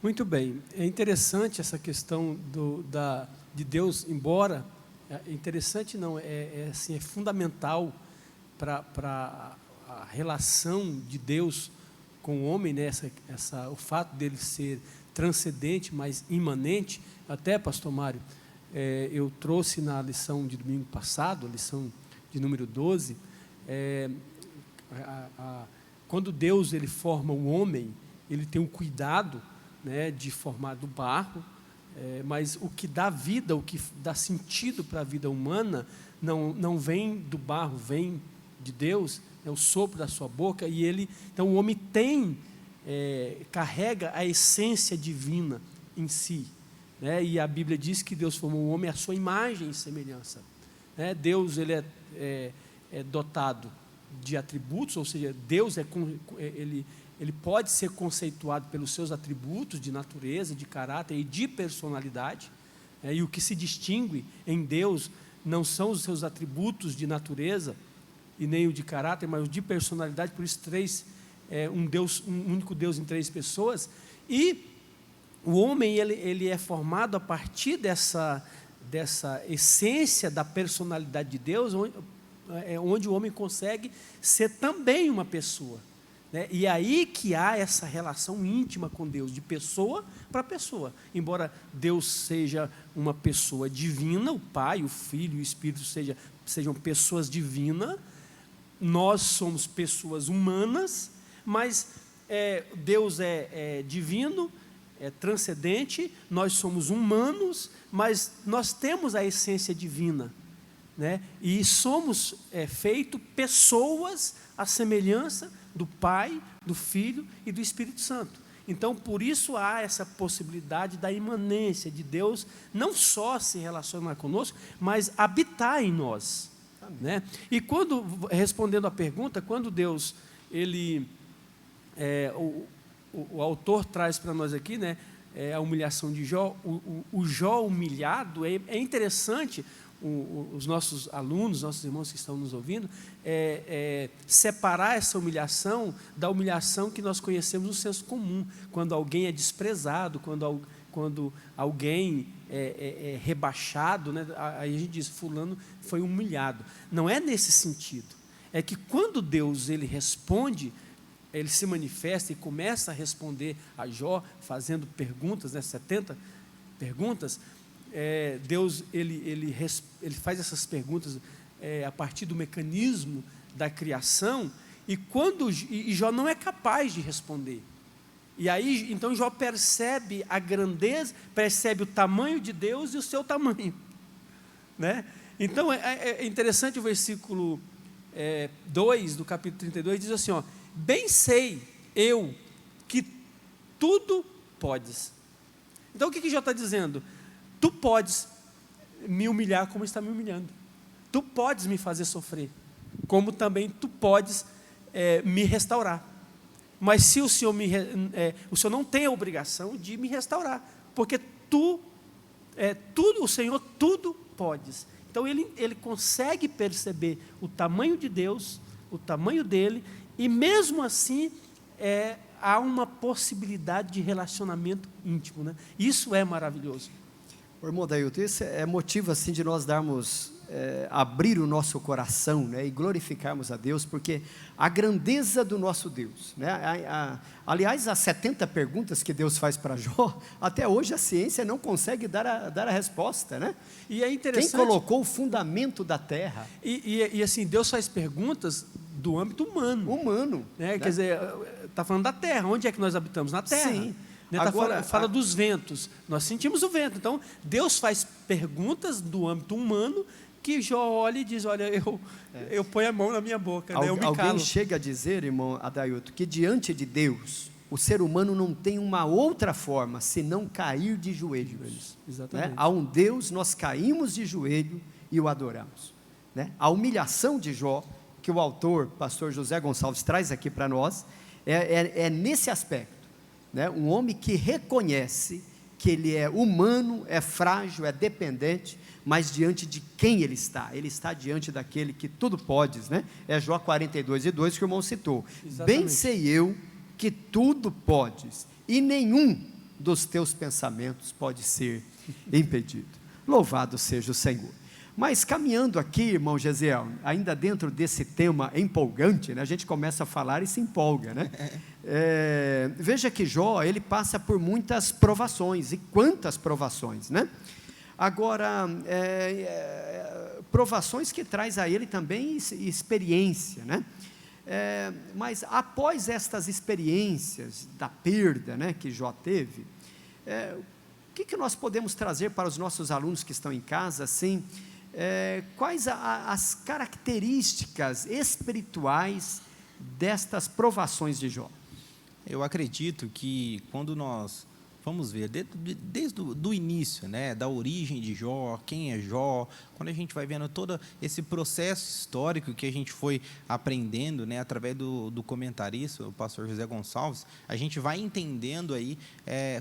Muito bem, é interessante essa questão de Deus, embora, interessante não, assim, é fundamental para a relação de Deus com o homem, né? O fato dele ser transcendente, mas imanente. Até, pastor Mário, eu trouxe na lição de domingo passado, a lição de número 12, quando Deus ele forma o homem, ele tem um cuidado, né, de formar do barro, mas o que dá vida, o que dá sentido para a vida humana, não vem do barro, vem de Deus, é o sopro da sua boca, e então o homem carrega a essência divina em si, né? E a Bíblia diz que Deus formou o homem à sua imagem e semelhança, né? Deus ele é dotado de atributos, ou seja, Deus ele pode ser conceituado pelos seus atributos de natureza, de caráter e de personalidade, e o que se distingue em Deus não são os seus atributos de natureza e nem o de caráter, mas o de personalidade. Por isso um único Deus em 3 pessoas. E o homem ele é formado a partir dessa essência da personalidade de Deus, onde o homem consegue ser também uma pessoa, né? E aí que há essa relação íntima com Deus, de pessoa para pessoa. Embora Deus seja uma pessoa divina, o Pai, o Filho e o Espírito sejam pessoas divinas, nós somos pessoas humanas, mas Deus é divino, é transcendente, nós somos humanos, mas nós temos a essência divina, né? E somos feitos pessoas à semelhança do Pai, do Filho e do Espírito Santo. Então, por isso há essa possibilidade da imanência de Deus, não só se relacionar conosco, mas habitar em nós, né? E quando, respondendo à pergunta, quando Deus, o autor traz para nós aqui, né, a humilhação de Jó, o Jó humilhado, é interessante, os nossos alunos, nossos irmãos que estão nos ouvindo, separar essa humilhação da humilhação que nós conhecemos no senso comum, quando alguém é desprezado, quando alguém é rebaixado, né? Aí a gente diz, fulano foi humilhado. Não é nesse sentido. É que quando Deus ele responde, ele se manifesta e começa a responder a Jó, fazendo perguntas, né, 70 perguntas. Deus ele faz essas perguntas a partir do mecanismo da criação, e Jó não é capaz de responder. E aí, então, Jó percebe a grandeza, percebe o tamanho de Deus e o seu tamanho, né? Então, é interessante o versículo 2 do capítulo 32, diz assim, ó: bem sei eu que tudo podes. Então, o que Jó está dizendo? Tu podes me humilhar como está me humilhando. Tu podes me fazer sofrer, como também tu podes me restaurar. Mas se o Senhor o Senhor não tem a obrigação de me restaurar, porque o Senhor tudo podes. Então ele consegue perceber o tamanho de Deus, o tamanho dele, e mesmo assim há uma possibilidade de relacionamento íntimo, né? Isso é maravilhoso. Irmão Dailton, isso é motivo assim de nós abrir o nosso coração, né, e glorificarmos a Deus, porque a grandeza do nosso Deus, né, aliás, as 70 perguntas que Deus faz para Jó, até hoje a ciência não consegue dar a resposta, né? E é interessante. Quem colocou o fundamento da terra? E assim, Deus faz perguntas do âmbito humano, né? Quer dizer, está falando da terra. Onde é que nós habitamos? Na terra. Sim. Agora, fala dos ventos, nós sentimos o vento. Então, Deus faz perguntas do âmbito humano, que Jó olha e diz, olha, eu ponho a mão na minha boca, né? Eu me calo. Alguém chega a dizer, irmão Adailton, que diante de Deus, o ser humano não tem uma outra forma, senão cair de joelhos. Exatamente. Né? A um Deus nós caímos de joelho e o adoramos. Né? A humilhação de Jó, que o autor, pastor José Gonçalves, traz aqui para nós, é nesse aspecto. Né? Um homem que reconhece que ele é humano, é frágil, é dependente, mas diante de quem ele está? Ele está diante daquele que tudo pode, né? É Jó 42:2 que o irmão citou. Exatamente. Bem sei eu que tudo podes, e nenhum dos teus pensamentos pode ser impedido. Louvado seja o Senhor. Mas caminhando aqui, irmão Gesiel, ainda dentro desse tema empolgante, né, a gente começa a falar e se empolga, né? Veja que Jó, ele passa por muitas provações, e quantas provações, né? Agora, provações que traz a ele também experiência, né? Mas após estas experiências da perda, né, que Jó teve, o que nós podemos trazer para os nossos alunos que estão em casa, assim, quais as características espirituais destas provações de Jó? Eu acredito que quando nós vamos ver, desde o início, né, da origem de Jó, quem é Jó, quando a gente vai vendo todo esse processo histórico que a gente foi aprendendo, né, através do comentarista, o pastor José Gonçalves, a gente vai entendendo aí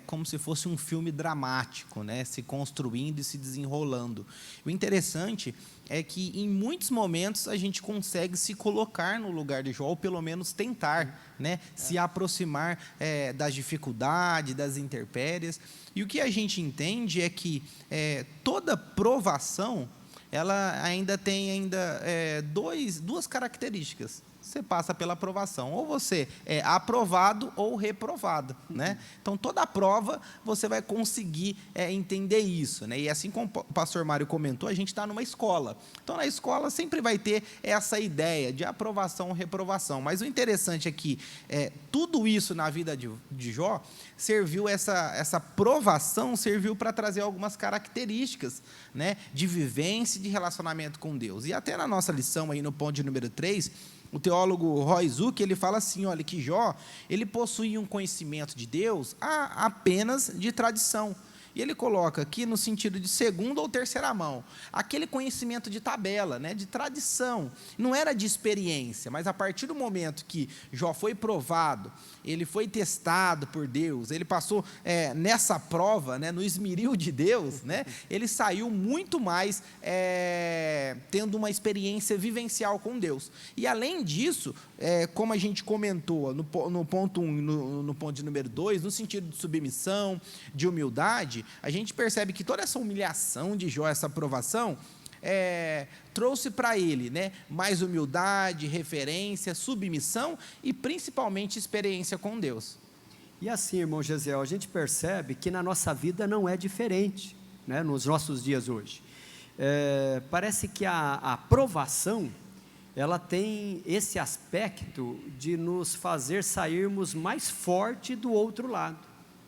como se fosse um filme dramático, né, se construindo e se desenrolando. O interessante é que em muitos momentos a gente consegue se colocar no lugar de Jó, ou pelo menos tentar, né, se aproximar das dificuldades, das intempéries. E o que a gente entende é que toda provação, ela ainda tem duas características. você passa pela aprovação. Ou você é aprovado ou reprovado, né? Então, toda prova, você vai conseguir entender isso, né? E assim como o pastor Mário comentou, a gente está numa escola. Então, na escola sempre vai ter essa ideia de aprovação ou reprovação. Mas o interessante é que tudo isso na vida de Jó serviu, essa provação serviu para trazer algumas características, né, de vivência e de relacionamento com Deus. E até na nossa lição, aí no ponto de número 3, o teólogo Roy Zuck, ele fala assim, olha, que Jó, ele possuía um conhecimento de Deus apenas de tradição. E ele coloca aqui no sentido de segunda ou terceira mão, aquele conhecimento de tabela, né, de tradição, não era de experiência, mas a partir do momento que Jó foi provado, ele foi testado por Deus, ele passou nessa prova, né, no esmeril de Deus, né, ele saiu muito mais tendo uma experiência vivencial com Deus. E além disso, como a gente comentou no ponto 1 e no ponto de número 2, no sentido de submissão, de humildade, a gente percebe que toda essa humilhação de Jó, essa provação, trouxe para ele, né, mais humildade, referência, submissão e principalmente experiência com Deus. E assim, irmão Gesiel, a gente percebe que na nossa vida não é diferente, né, nos nossos dias hoje. Parece que a provação, ela tem esse aspecto de nos fazer sairmos mais forte do outro lado,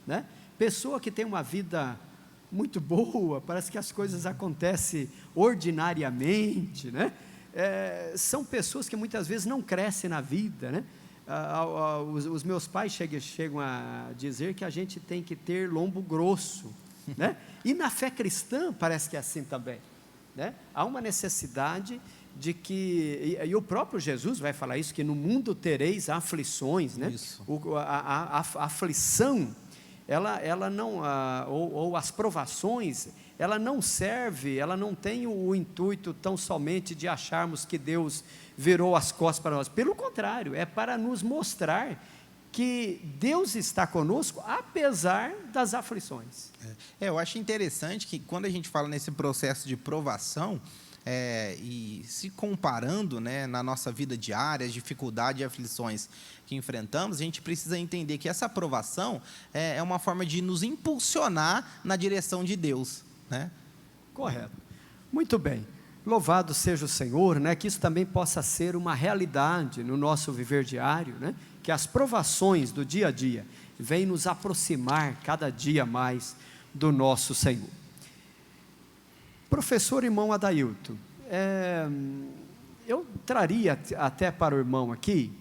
né? Pessoa que tem uma vida muito boa, parece que as coisas acontecem ordinariamente, né? São pessoas que muitas vezes não crescem na vida, né? Os meus pais chegam a dizer que a gente tem que ter lombo grosso, né? E na fé cristã parece que é assim também, né? Há uma necessidade de que, e o próprio Jesus vai falar isso, que no mundo tereis aflições, né? A aflição, ela não, ou as provações, ela não serve, ela não tem o intuito tão somente de acharmos que Deus virou as costas para nós. Pelo contrário, é para nos mostrar que Deus está conosco, apesar das aflições. Eu acho interessante que quando a gente fala nesse processo de provação, e se comparando, né, na nossa vida diária, as dificuldades e aflições que enfrentamos, a gente precisa entender que essa aprovação é uma forma de nos impulsionar na direção de Deus, né? Correto. Muito bem. Louvado seja o Senhor, né, que isso também possa ser uma realidade no nosso viver diário, né, que as provações do dia a dia venham nos aproximar cada dia mais do nosso Senhor. Professor irmão Adailton, eu traria até para o irmão aqui,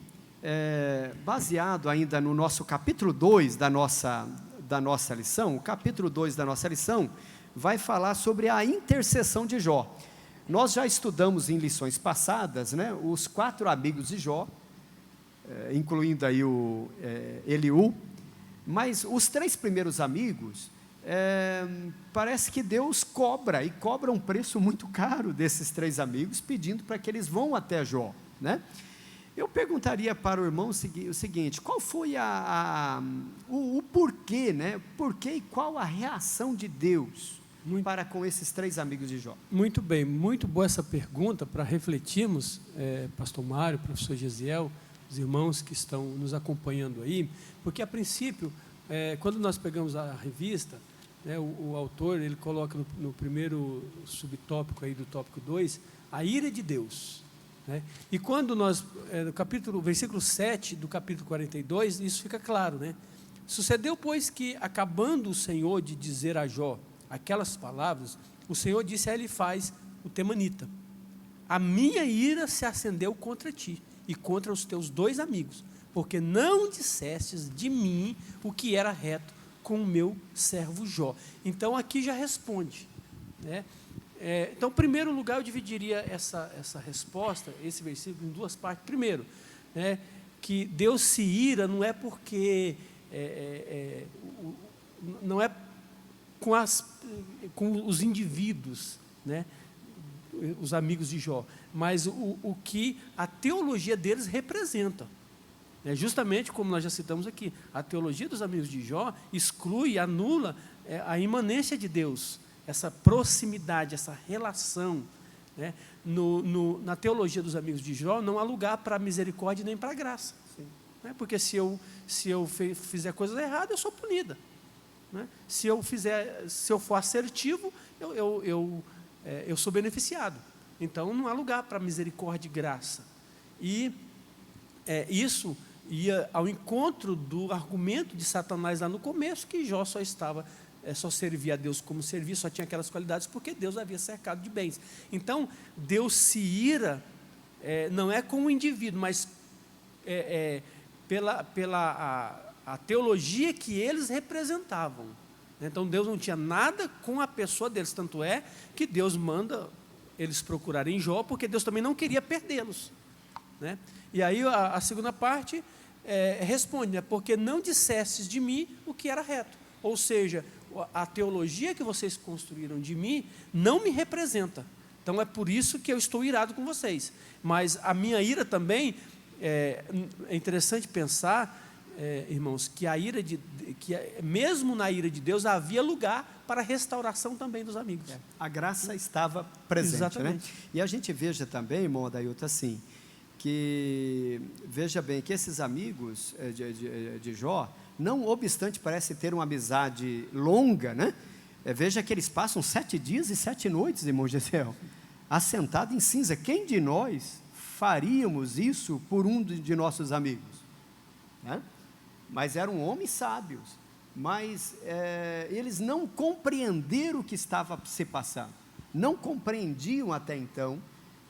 baseado ainda no nosso capítulo 2 da nossa lição, o capítulo 2 da nossa lição vai falar sobre a intercessão de Jó. Nós já estudamos em lições passadas, né, os 4 amigos de Jó, incluindo aí o Eliú, mas os 3 primeiros amigos, parece que Deus cobra um preço muito caro desses 3 amigos, pedindo para que eles vão até Jó, né? Eu perguntaria para o irmão o seguinte: qual foi o porquê, né? Porquê e qual a reação de Deus para com esses 3 amigos de Jó? Muito bem, muito boa essa pergunta para refletirmos, pastor Mário, professor Gesiel, os irmãos que estão nos acompanhando aí, porque a princípio, quando nós pegamos a revista, né, o autor, ele coloca no primeiro subtópico aí do tópico 2, a ira de Deus, né? E quando nós, no versículo 7 do capítulo 42, isso fica claro, né? Sucedeu, pois, que acabando o Senhor de dizer a Jó aquelas palavras, o Senhor disse a Elifaz, o temanita: a minha ira se acendeu contra ti e contra os teus 2 amigos, porque não dissestes de mim o que era reto com o meu servo Jó. Então aqui já responde, né? Então, em primeiro lugar, eu dividiria essa resposta, esse versículo, em 2 partes. Primeiro, né, que Deus se ira não é porque não é com os indivíduos, né, os amigos de Jó, mas o que a teologia deles representa. Justamente como nós já citamos aqui, a teologia dos amigos de Jó exclui, anula a imanência de Deus, essa proximidade, essa relação, né? Na teologia dos amigos de Jó, não há lugar para misericórdia nem para graça. Né? Porque se eu fizer coisas erradas, eu sou punida. Né? Se eu for assertivo, eu sou beneficiado. Então, não há lugar para misericórdia e graça. E isso ia ao encontro do argumento de Satanás lá no começo, que Jó só servia a Deus como serviço, só tinha aquelas qualidades porque Deus havia cercado de bens. Então, Deus se ira, não é com o indivíduo, mas pela teologia que eles representavam. Então, Deus não tinha nada com a pessoa deles, tanto é que Deus manda eles procurarem Jó, porque Deus também não queria perdê-los. Né? E aí a segunda parte responde, né? Porque não dissestes de mim o que era reto. Ou seja, a teologia que vocês construíram de mim não me representa. Então é por isso que eu estou irado com vocês. Mas a minha ira também, é interessante pensar, irmãos, que mesmo na ira de Deus havia lugar para a restauração também dos amigos. A graça estava presente. Exatamente. Né? E a gente veja também, irmão Adailton, assim, que veja bem que esses amigos de Jó, não obstante parece ter uma amizade longa, né? Veja que eles passam 7 dias e 7 noites, irmão Gesiel, assentado em cinza. Quem de nós faríamos isso por um de nossos amigos? Né? Mas eram homens sábios, mas eles não compreenderam o que estava se passando, não compreendiam até então,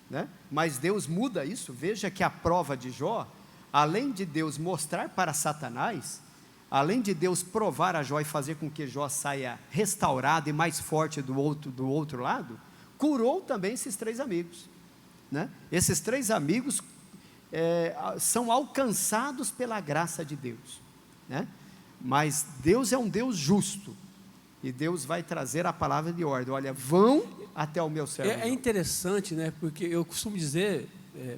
né? Mas Deus muda isso. Veja que a prova de Jó, além de Deus mostrar para Satanás, além de Deus provar a Jó e fazer com que Jó saia restaurado e mais forte do outro lado, curou também esses 3 amigos. Né? Esses 3 amigos são alcançados pela graça de Deus. Né? Mas Deus é um Deus justo, e Deus vai trazer a palavra de ordem. Olha, vão até o meu servo. É interessante, né? Porque eu costumo dizer,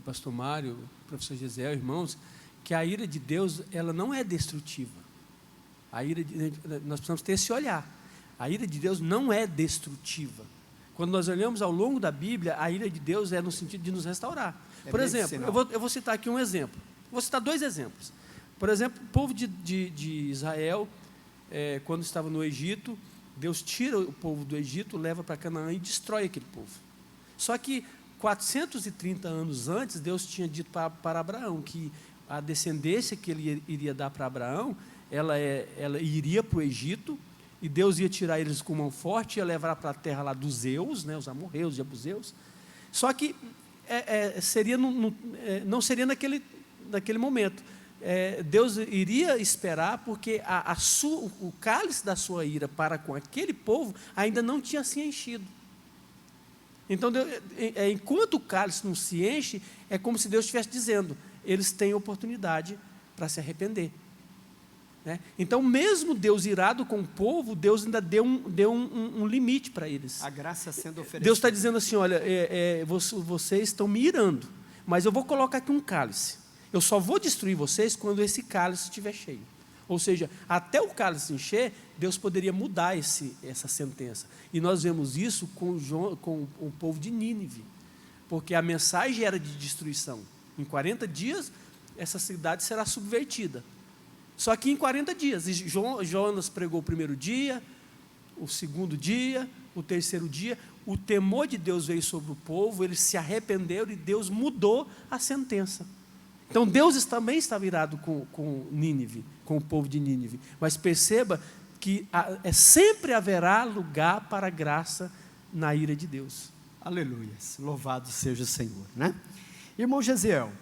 pastor Mário, professor Gesiel, irmãos, que a ira de Deus, ela não é destrutiva. Nós precisamos ter esse olhar. A ira de Deus não é destrutiva. Quando nós olhamos ao longo da Bíblia, a ira de Deus é no sentido de nos restaurar. Por exemplo, eu vou citar aqui um exemplo. Vou citar 2 exemplos. Por exemplo, o povo de Israel, quando estava no Egito, Deus tira o povo do Egito, leva para Canaã e destrói aquele povo. Só que 430 anos antes, Deus tinha dito para Abraão que a descendência que ele iria dar para Abraão, ela iria para o Egito, e Deus ia tirar eles com mão forte, ia levar para a terra lá dos Zeus, né, os amorreus, os jebuseus. Só que não seria naquele momento. Deus iria esperar, porque o cálice da sua ira para com aquele povo ainda não tinha se enchido. Então, enquanto o cálice não se enche, é como se Deus estivesse dizendo, eles têm oportunidade para se arrepender. Né? Então, mesmo Deus irado com o povo, Deus ainda deu um limite para eles. A graça sendo oferecida. Deus está dizendo assim, olha, vocês estão me irando, mas eu vou colocar aqui um cálice. Eu só vou destruir vocês quando esse cálice estiver cheio. Ou seja, até o cálice encher, Deus poderia mudar essa sentença. E nós vemos isso com o povo de Nínive, porque a mensagem era de destruição. Em 40 dias, essa cidade será subvertida. Só que em 40 dias, Jonas pregou o primeiro dia, o segundo dia, o terceiro dia, o temor de Deus veio sobre o povo, eles se arrependeram e Deus mudou a sentença. Então Deus também estava irado com Nínive, com o povo de Nínive. Mas perceba que sempre haverá lugar para a graça na ira de Deus. Aleluia, louvado seja o Senhor. Né? Irmão Gesiel,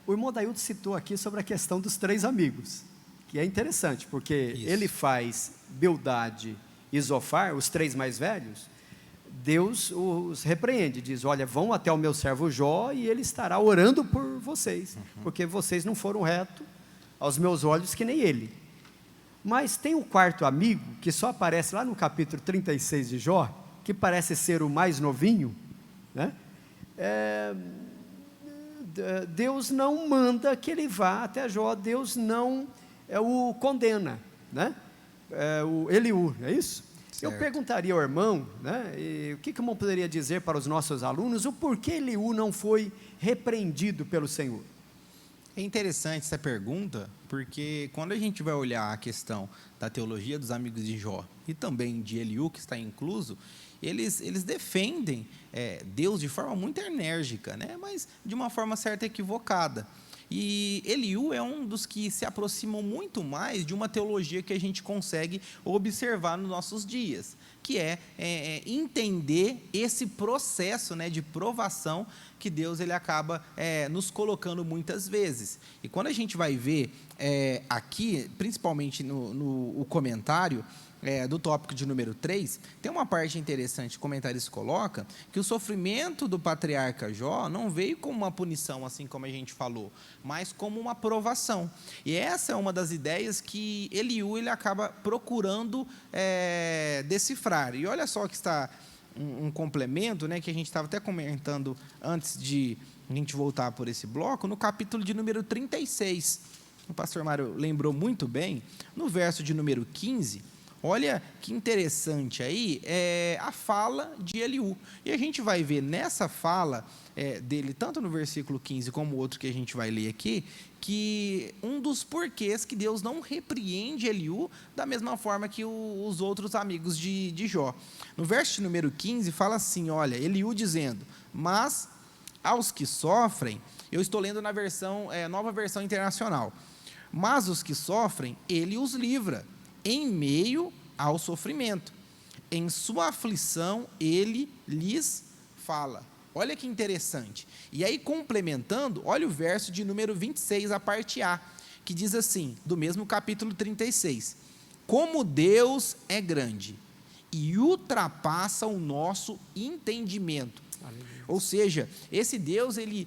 o irmão Adailton citou aqui sobre a questão dos 3 amigos, que é interessante, porque ele faz Bildade e Zofar, os 3 mais velhos. Deus os repreende, diz, olha, vão até o meu servo Jó e ele estará orando por vocês, porque vocês não foram retos aos meus olhos que nem ele. Mas tem um 4º amigo, que só aparece lá no capítulo 36 de Jó, que parece ser o mais novinho, né? Deus não manda que ele vá até Jó, Deus não o condena, né? O Eliú, é isso? Eu perguntaria ao irmão, né, o que o irmão poderia dizer para os nossos alunos, o porquê Eliú não foi repreendido pelo Senhor? É interessante essa pergunta, porque quando a gente vai olhar a questão da teologia dos amigos de Jó e também de Eliú, que está incluso, eles defendem Deus de forma muito enérgica, né? Mas de uma forma certa equivocada. E Eliú é um dos que se aproximam muito mais de uma teologia que a gente consegue observar nos nossos dias, que é entender esse processo, né, de provação que Deus ele acaba nos colocando muitas vezes. E quando a gente vai ver aqui, principalmente no comentário do tópico de número 3, tem uma parte interessante que o comentarista coloca, que o sofrimento do patriarca Jó não veio como uma punição, assim como a gente falou, mas como uma provação. E essa é uma das ideias que Eliú ele acaba procurando decifrar. E olha só que está um complemento, né, que a gente estava até comentando antes de a gente voltar por esse bloco, no capítulo de número 36. O pastor Mário lembrou muito bem, no verso de número 15, olha que interessante aí, a fala de Eliú. E a gente vai ver nessa fala dele, tanto no versículo 15 como o outro que a gente vai ler aqui, que um dos porquês que Deus não repreende Eliú da mesma forma que os outros amigos de Jó. No verso de número 15 fala assim, olha, Eliú dizendo, mas aos que sofrem, eu estou lendo na versão, nova versão internacional, mas os que sofrem, ele os livra, em meio ao sofrimento. Em sua aflição, ele lhes fala. Olha que interessante. E aí, complementando, olha o verso de número 26, a parte A, que diz assim, do mesmo capítulo 36. Como Deus é grande e ultrapassa o nosso entendimento. Aleluia. Ou seja, esse Deus, ele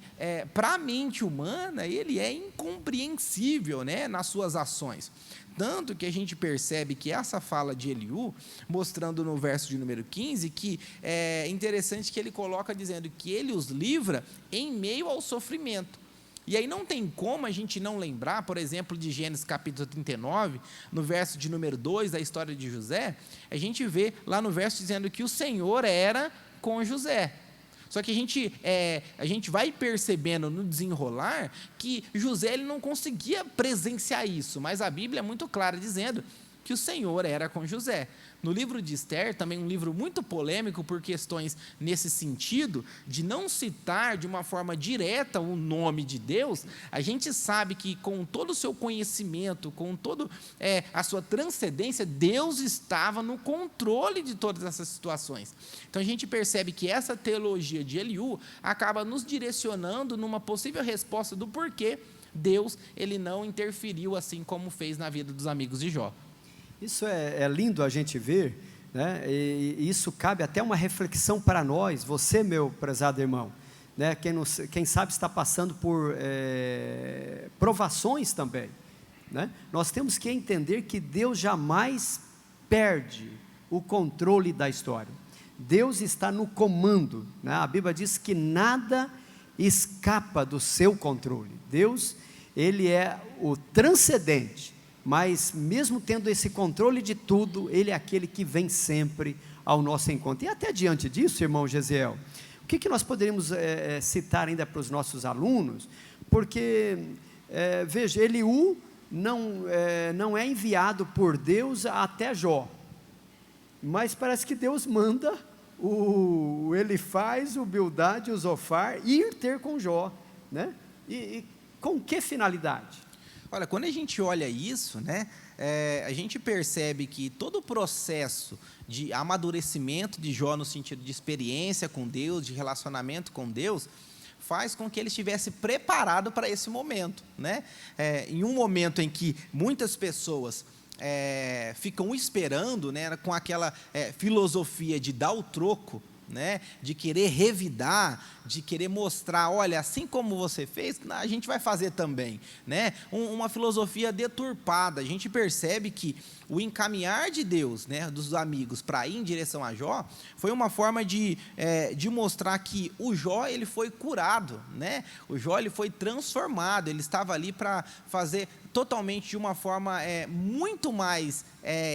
para a mente humana, ele é incompreensível, né, nas suas ações. Tanto que a gente percebe que essa fala de Eliú, mostrando no verso de número 15, que é interessante que ele coloca dizendo que ele os livra em meio ao sofrimento. E aí não tem como a gente não lembrar, por exemplo, de Gênesis capítulo 39, no verso de número 2, da história de José, a gente vê lá no verso dizendo que o Senhor era com José. Só que a gente vai percebendo no desenrolar que José ele não conseguia presenciar isso, mas a Bíblia é muito clara dizendo que o Senhor era com José. No livro de Esther, também um livro muito polêmico por questões nesse sentido, de não citar de uma forma direta o nome de Deus, a gente sabe que com todo o seu conhecimento, com toda a sua transcendência, Deus estava no controle de todas essas situações. Então a gente percebe que essa teologia de Eliú acaba nos direcionando numa possível resposta do porquê Deus ele não interferiu assim como fez na vida dos amigos de Jó. Isso é lindo a gente ver, né? E isso cabe até uma reflexão para nós, você, meu prezado irmão, né? Quem sabe está passando por provações também, né? Nós temos que entender que Deus jamais perde o controle da história. Deus está no comando, né? A Bíblia diz que nada escapa do seu controle. Deus, ele é o transcendente. Mas mesmo tendo esse controle de tudo, ele é aquele que vem sempre ao nosso encontro. E até diante disso, irmão Gesiel, o que nós poderíamos citar ainda para os nossos alunos? Porque, veja, Eliú não é enviado por Deus até Jó, mas parece que Deus manda o Elifaz, o Bildade e o Zofar ir ter com Jó, né? E com que finalidade? Olha, quando a gente olha isso, né, a gente percebe que todo o processo de amadurecimento de Jó no sentido de experiência com Deus, de relacionamento com Deus, faz com que ele estivesse preparado para esse momento, né? Em um momento em que muitas pessoas ficam esperando, né, com aquela filosofia de dar o troco, né, de querer revidar, de querer mostrar, olha, assim como você fez, a gente vai fazer também, né? Uma filosofia deturpada. A gente percebe que o encaminhar de Deus, né, dos amigos para ir em direção a Jó, foi uma forma de mostrar que o Jó ele foi curado, né? O Jó ele foi transformado, ele estava ali para fazer totalmente de uma forma muito mais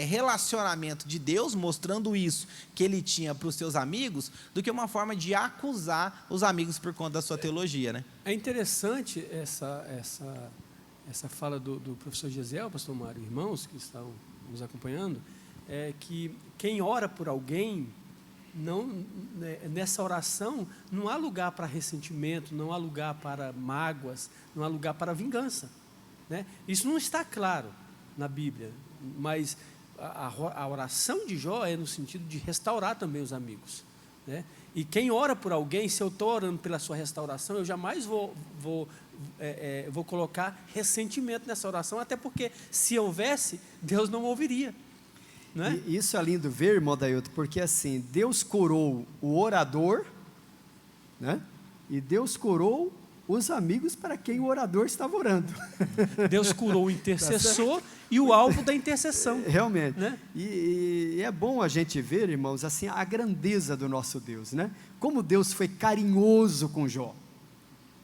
relacionamento de Deus, mostrando isso que ele tinha para os seus amigos, do que uma forma de acusar os amigos por conta da sua teologia, né? É interessante essa fala do professor Gesiel, pastor Mário, irmãos que estão nos acompanhando, que quem ora por alguém, nessa oração não há lugar para ressentimento, não há lugar para mágoas, não há lugar para vingança, né? Isso não está claro na Bíblia, mas a oração de Jó é no sentido de restaurar também os amigos, né? E quem ora por alguém, se eu estou orando pela sua restauração, eu jamais vou colocar ressentimento nessa oração, até porque se houvesse, Deus não ouviria. Né? E isso é lindo ver, irmão Adailton, porque assim, Deus curou o orador, né? E Deus curou os amigos para quem o orador estava orando. Deus curou o intercessor e o alvo da intercessão. Realmente. Né? E é bom a gente ver, irmãos, assim, a grandeza do nosso Deus, né? Como Deus foi carinhoso com Jó.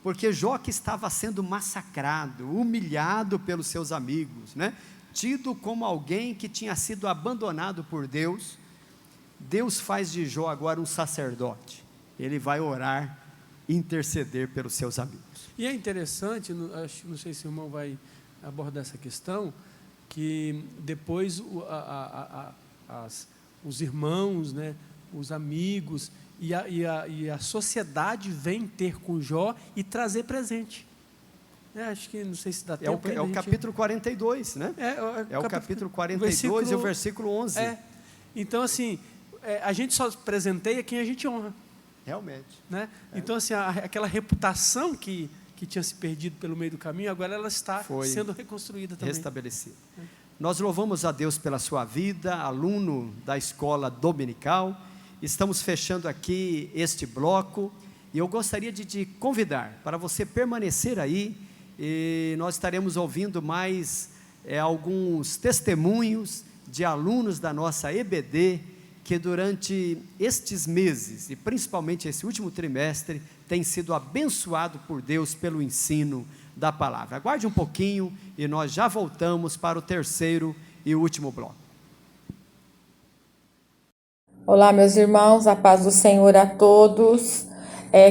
Porque Jó, que estava sendo massacrado, humilhado pelos seus amigos, né? Tido como alguém que tinha sido abandonado por Deus, Deus faz de Jó agora um sacerdote. Ele vai orar, interceder pelos seus amigos. E é interessante, não sei se o irmão vai abordar essa questão, que depois os irmãos, né, os amigos e a sociedade vem ter com Jó e trazer presente. Acho que não sei se dá tempo. É o capítulo 42, né? É o capítulo 42 e o versículo 11. Então, assim, a gente só presenteia quem a gente honra. Realmente. Né? Então, assim, aquela reputação que tinha se perdido pelo meio do caminho, agora ela está sendo reconstruída também. Restabelecida. Nós louvamos a Deus pela sua vida, aluno da escola dominical. Estamos fechando aqui este bloco e eu gostaria de te convidar para você permanecer aí. E nós estaremos ouvindo mais alguns testemunhos de alunos da nossa EBD, que durante estes meses, e principalmente esse último trimestre, tem sido abençoado por Deus pelo ensino da palavra. Aguarde um pouquinho e nós já voltamos para o terceiro e último bloco. Olá, meus irmãos, a paz do Senhor a todos.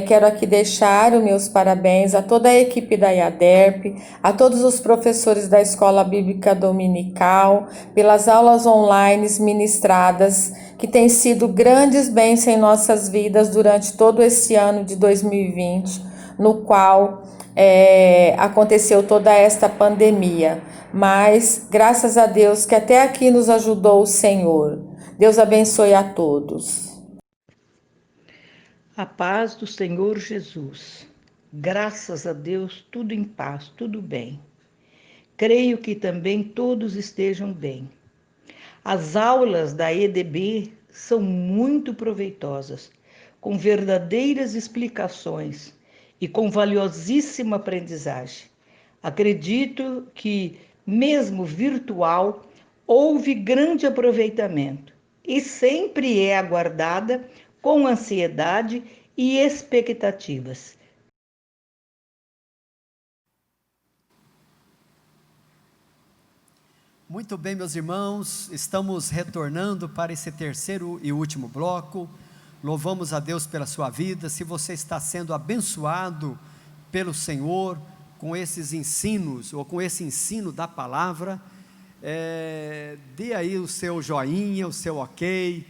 Quero aqui deixar os meus parabéns a toda a equipe da IADERP, a todos os professores da Escola Bíblica Dominical, pelas aulas online ministradas, que têm sido grandes bênçãos em nossas vidas durante todo esse ano de 2020, no qual aconteceu toda esta pandemia. Mas, graças a Deus, que até aqui nos ajudou o Senhor. Deus abençoe a todos. A paz do Senhor Jesus. Graças a Deus, tudo em paz, tudo bem. Creio que também todos estejam bem. As aulas da EDB são muito proveitosas, com verdadeiras explicações e com valiosíssima aprendizagem. Acredito que, mesmo virtual, houve grande aproveitamento e sempre é aguardada com ansiedade e expectativas. Muito bem, meus irmãos, estamos retornando para esse terceiro e último bloco. Louvamos a Deus pela sua vida. Se você está sendo abençoado pelo Senhor com esses ensinos, ou com esse ensino da palavra, dê aí o seu joinha, o seu ok,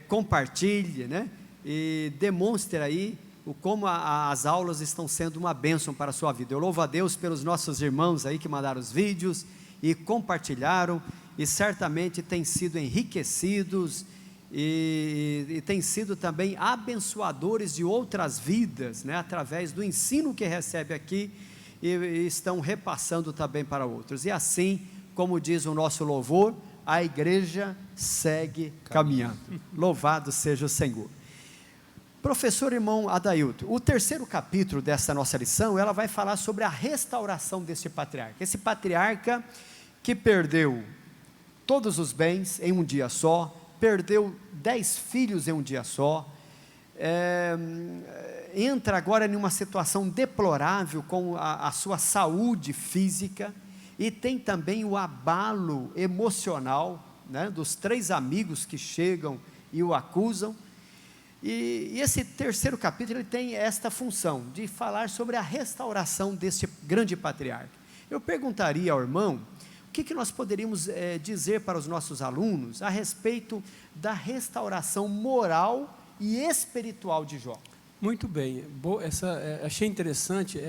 compartilhe, né? E demonstre aí como as aulas estão sendo uma bênção para a sua vida. Eu louvo a Deus pelos nossos irmãos aí que mandaram os vídeos e compartilharam, e certamente têm sido enriquecidos e têm sido também abençoadores de outras vidas, né? Através do ensino que recebe aqui, e estão repassando também para outros. E assim, como diz o nosso louvor, a igreja segue caminhando. Louvado seja o Senhor. Professor irmão Adailton, o terceiro capítulo dessa nossa lição, ela vai falar sobre a restauração desse patriarca. Esse patriarca que perdeu todos os bens em um dia só, perdeu 10 filhos em um dia só, entra agora em uma situação deplorável com a sua saúde física, e tem também o abalo emocional, né, dos 3 amigos que chegam e o acusam. E esse terceiro capítulo ele tem esta função de falar sobre a restauração deste grande patriarca. Eu perguntaria ao irmão, o que nós poderíamos dizer para os nossos alunos a respeito da restauração moral e espiritual de Jó? Muito bem, achei interessante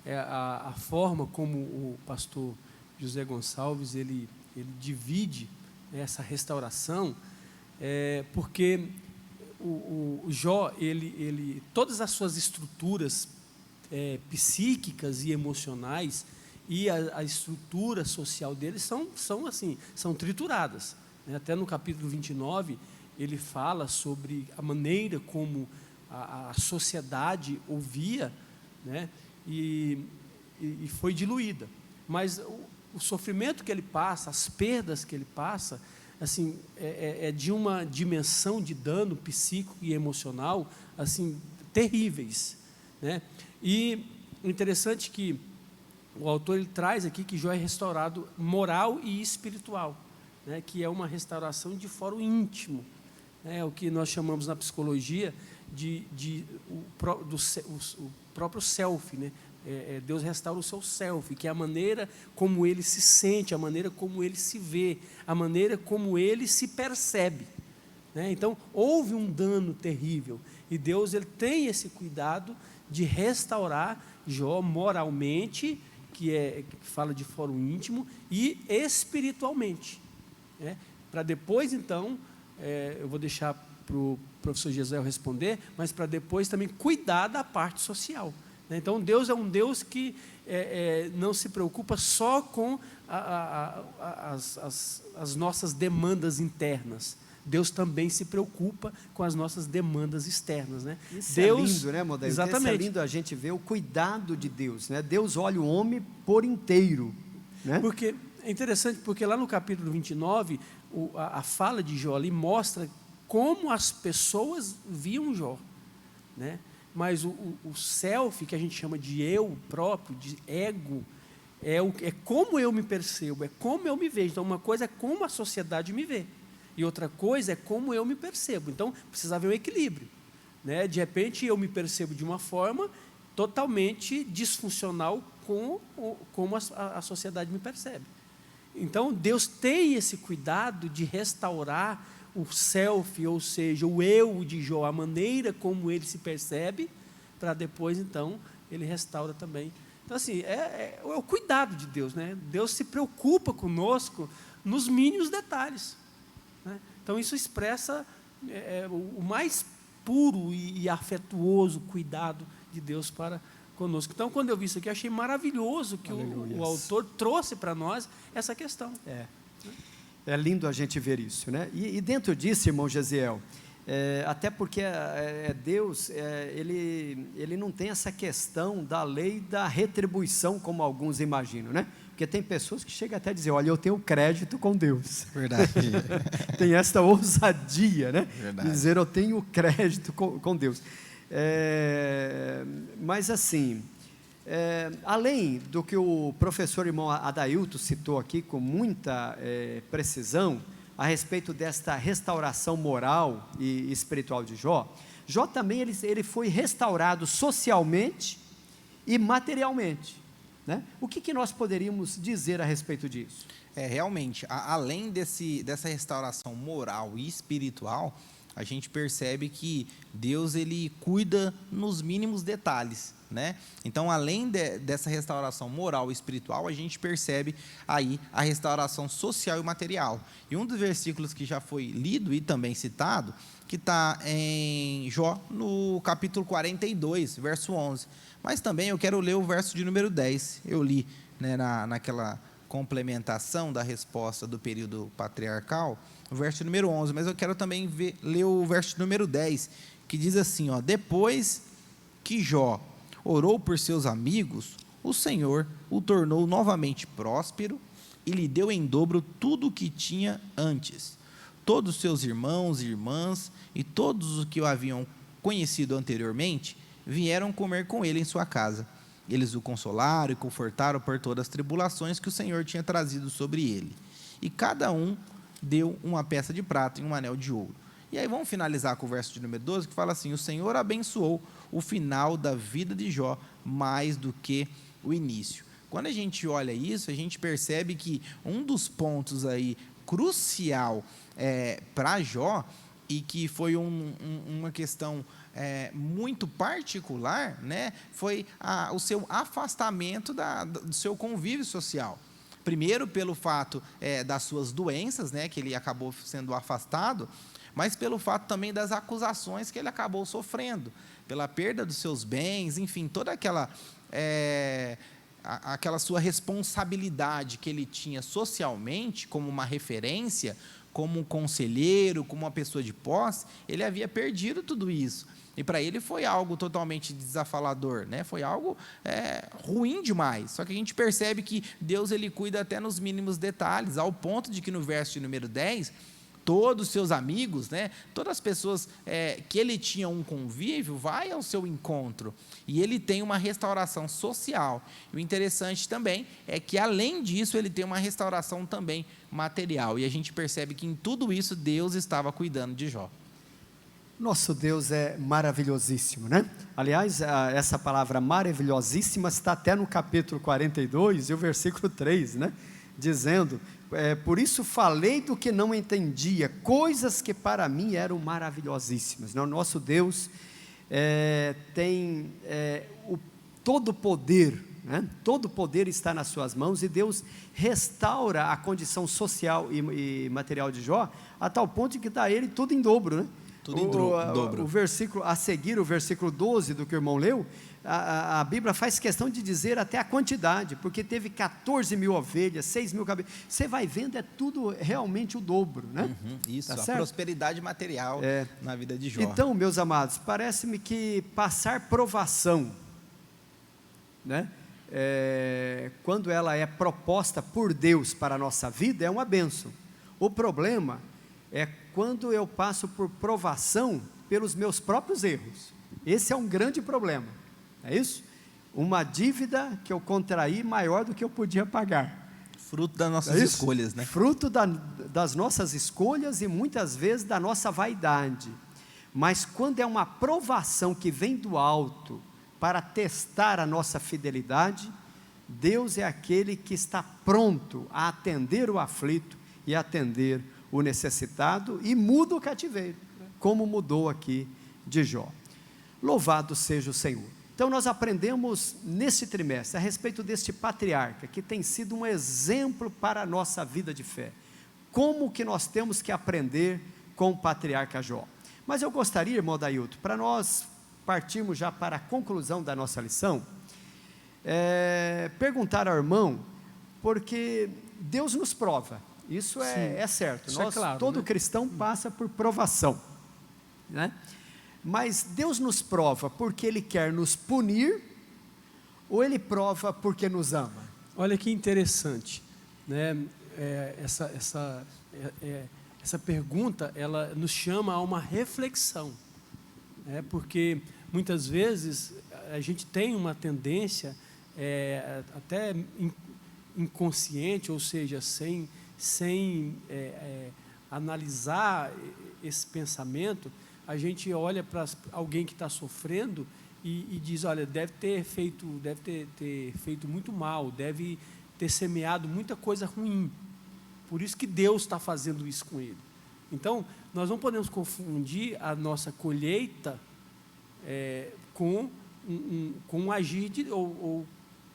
a forma como o pastor José Gonçalves ele divide essa restauração, porque o Jó, todas as suas estruturas psíquicas e emocionais e a estrutura social dele são trituradas, né? Até no capítulo 29 ele fala sobre a maneira como a sociedade ouvia, né? E foi diluída, mas o sofrimento que ele passa, as perdas que ele passa, assim, é de uma dimensão de dano psíquico e emocional, assim, terríveis, né? E o interessante é que o autor ele traz aqui que Jó é restaurado moral e espiritual, né? Que é uma restauração de fórum íntimo, né? O que nós chamamos na psicologia o próprio self, né? Deus restaura o seu self, que é a maneira como ele se sente, a maneira como ele se vê, a maneira como ele se percebe, né? Então, houve um dano terrível, e Deus ele tem esse cuidado de restaurar Jó moralmente, que fala de fórum íntimo, e espiritualmente, né? Para depois, então, eu vou deixar para o professor Gisel responder, mas para depois também cuidar da parte social. Então, Deus é um Deus que não se preocupa só com as nossas demandas internas. Deus também se preocupa com as nossas demandas externas, né? Isso Deus, é lindo, né, Modesto? Exatamente. Isso é lindo a gente ver o cuidado de Deus, né? Deus olha o homem por inteiro, né? Porque é interessante, porque lá no capítulo 29, a fala de Jó ali mostra como as pessoas viam Jó, né? Mas o self, que a gente chama de eu próprio, de ego, é como eu me percebo, é como eu me vejo. Então, uma coisa é como a sociedade me vê, e outra coisa é como eu me percebo. Então, precisa haver um equilíbrio, né? De repente, eu me percebo de uma forma totalmente disfuncional com como a sociedade me percebe. Então, Deus tem esse cuidado de restaurar o self, ou seja, o eu de Jó, a maneira como ele se percebe, para depois, então, ele restaura também. Então, assim, é o cuidado de Deus, né? Deus se preocupa conosco nos mínimos detalhes, né? Então, isso expressa o mais puro e afetuoso cuidado de Deus para conosco. Então, quando eu vi isso aqui, achei maravilhoso que o autor trouxe para nós essa questão. É lindo a gente ver isso, né? E dentro disso, irmão Gesiel, até porque Deus, ele não tem essa questão da lei da retribuição, como alguns imaginam, né? Porque tem pessoas que chegam até a dizer, olha, eu tenho crédito com Deus. Verdade. Tem esta ousadia, né? Verdade. Dizer, eu tenho crédito com Deus. Mas assim, além do que o professor irmão Adailton citou aqui com muita precisão, a respeito desta restauração moral e espiritual de Jó, Jó também ele foi restaurado socialmente e materialmente, né? O que nós poderíamos dizer a respeito disso? Realmente, além dessa restauração moral e espiritual, a gente percebe que Deus ele cuida nos mínimos detalhes, né? Então, além dessa restauração moral e espiritual, a gente percebe aí a restauração social e material. E um dos versículos que já foi lido e também citado, que está em Jó, no capítulo 42, verso 11. Mas também eu quero ler o verso de número 10. Eu li, né, naquela complementação da resposta do período patriarcal, o verso número 11, mas eu quero também ler o verso número 10, que diz assim, depois que Jó orou por seus amigos, o Senhor o tornou novamente próspero e lhe deu em dobro tudo o que tinha antes. Todos os seus irmãos e irmãs e todos os que o haviam conhecido anteriormente vieram comer com ele em sua casa. Eles o consolaram e confortaram por todas as tribulações que o Senhor tinha trazido sobre ele. E cada um deu uma peça de prata e um anel de ouro. E aí vamos finalizar com o verso de número 12, que fala assim: o Senhor abençoou o final da vida de Jó mais do que o início. Quando a gente olha isso, a gente percebe que um dos pontos aí crucial para Jó, e que foi uma questão muito particular, né, foi o seu afastamento do seu convívio social. Primeiro pelo fato das suas doenças, né, que ele acabou sendo afastado, mas pelo fato também das acusações que ele acabou sofrendo, pela perda dos seus bens, enfim, toda aquela sua responsabilidade que ele tinha socialmente, como uma referência, como um conselheiro, como uma pessoa de posse, ele havia perdido tudo isso. E para ele foi algo totalmente desafalador, né? Foi algo ruim demais. Só que a gente percebe que Deus ele cuida até nos mínimos detalhes, ao ponto de que no verso de número 10, todos os seus amigos, né, todas as pessoas que ele tinha um convívio, vai ao seu encontro. E ele tem uma restauração social. E o interessante também é que, além disso, ele tem uma restauração também material. E a gente percebe que em tudo isso, Deus estava cuidando de Jó. Nosso Deus é maravilhosíssimo, né? Aliás, essa palavra maravilhosíssima está até no capítulo 42 e o versículo 3, né? Dizendo, por isso falei do que não entendia, coisas que para mim eram maravilhosíssimas. Não, nosso Deus tem todo o poder, né? Todo o poder está nas suas mãos, e Deus restaura a condição social e material de Jó, a tal ponto que dá a ele tudo em dobro, né? Tudo em dobro. O versículo a seguir, o versículo 12 do que o irmão leu, a Bíblia faz questão de dizer até a quantidade, porque teve 14 mil ovelhas, 6 mil cabelos. Você vai vendo, é tudo realmente o dobro, né? Isso, tá a certo? Prosperidade material na vida de Jó. Então, meus amados, parece-me que passar provação, né, quando ela é proposta por Deus para a nossa vida, é uma bênção. O problema é quando eu passo por provação pelos meus próprios erros. Esse é um grande problema, é isso? Uma dívida que eu contraí maior do que eu podia pagar. Fruto das nossas escolhas, né? Fruto das nossas escolhas e muitas vezes da nossa vaidade. Mas quando é uma provação que vem do alto para testar a nossa fidelidade, Deus é aquele que está pronto a atender o aflito e atender o necessitado, e muda o cativeiro, como mudou aqui de Jó. Louvado seja o Senhor. Então nós aprendemos nesse trimestre a respeito deste patriarca, que tem sido um exemplo para a nossa vida de fé. Como que nós temos que aprender com o patriarca Jó. Mas eu gostaria, irmão Dailton, para nós partirmos já para a conclusão da nossa lição, perguntar ao irmão, porque Deus nos prova. Isso é certo. Isso é claro, todo né? cristão passa por provação, né? Mas Deus nos prova porque Ele quer nos punir, ou Ele prova porque nos ama? Olha que interessante, né? Essa pergunta, ela nos chama a uma reflexão, né? Porque muitas vezes a gente tem uma tendência, até inconsciente, ou seja, sem analisar esse pensamento, a gente olha para alguém que está sofrendo e diz, olha, deve ter feito muito mal, deve ter semeado muita coisa ruim, por isso que Deus está fazendo isso com ele. Então, nós não podemos confundir a nossa colheita com um agir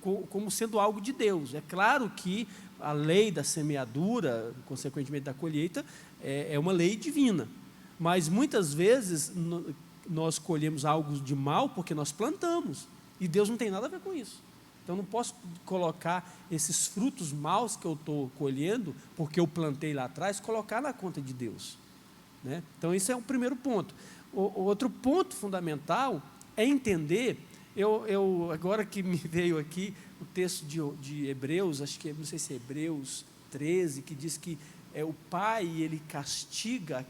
como sendo algo de Deus. É claro que a lei da semeadura, consequentemente da colheita, é uma lei divina, mas muitas vezes nós colhemos algo de mal porque nós plantamos, e Deus não tem nada a ver com isso. Então não posso colocar esses frutos maus que eu estou colhendo, porque eu plantei lá atrás, colocar na conta de Deus, né? Então esse é o primeiro ponto. O outro ponto fundamental é entender, agora que me veio aqui o texto de Hebreus, acho que não sei se é Hebreus 13, que diz que o pai, ele castiga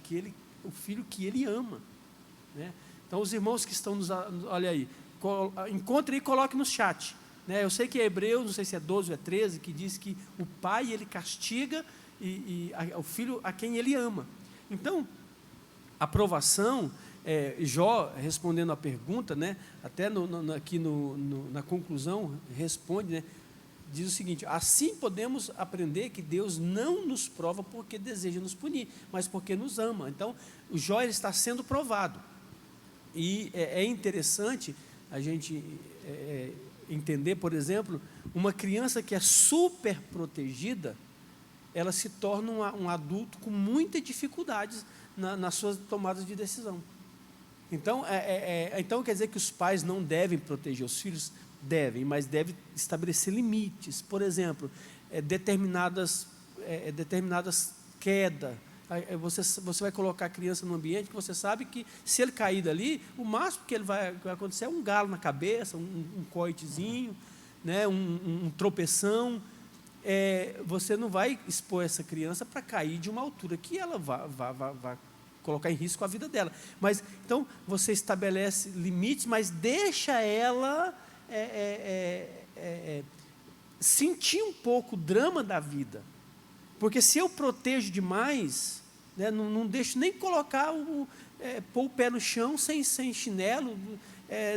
o filho que ele ama, né? Então os irmãos que estão olha aí, encontre e coloque no chat, né? Eu sei que é Hebreus, não sei se é 12 ou é 13, que diz que o pai, ele castiga o filho a quem ele ama. Então, a provação, Jó, respondendo a pergunta, né, até aqui na conclusão, responde, né, diz o seguinte: assim podemos aprender que Deus não nos prova porque deseja nos punir, mas porque nos ama. Então, o Jó, ele está sendo provado. E é interessante a gente entender, por exemplo, uma criança que é super protegida, ela se torna um adulto com muitas dificuldades nas suas tomadas de decisão. Então, então quer dizer que os pais não devem proteger os filhos? Devem, mas devem estabelecer limites. Por exemplo, determinadas quedas. Você vai colocar a criança num ambiente que você sabe que, se ele cair dali, o máximo que vai acontecer é um galo na cabeça, um coitezinho, né, um tropeção. Você não vai expor essa criança para cair de uma altura que ela vai colocar em risco a vida dela. Mas, então, você estabelece limites, mas deixa ela sentir um pouco o drama da vida. Porque se eu protejo demais, né, não deixo nem colocar pôr o pé no chão sem chinelo,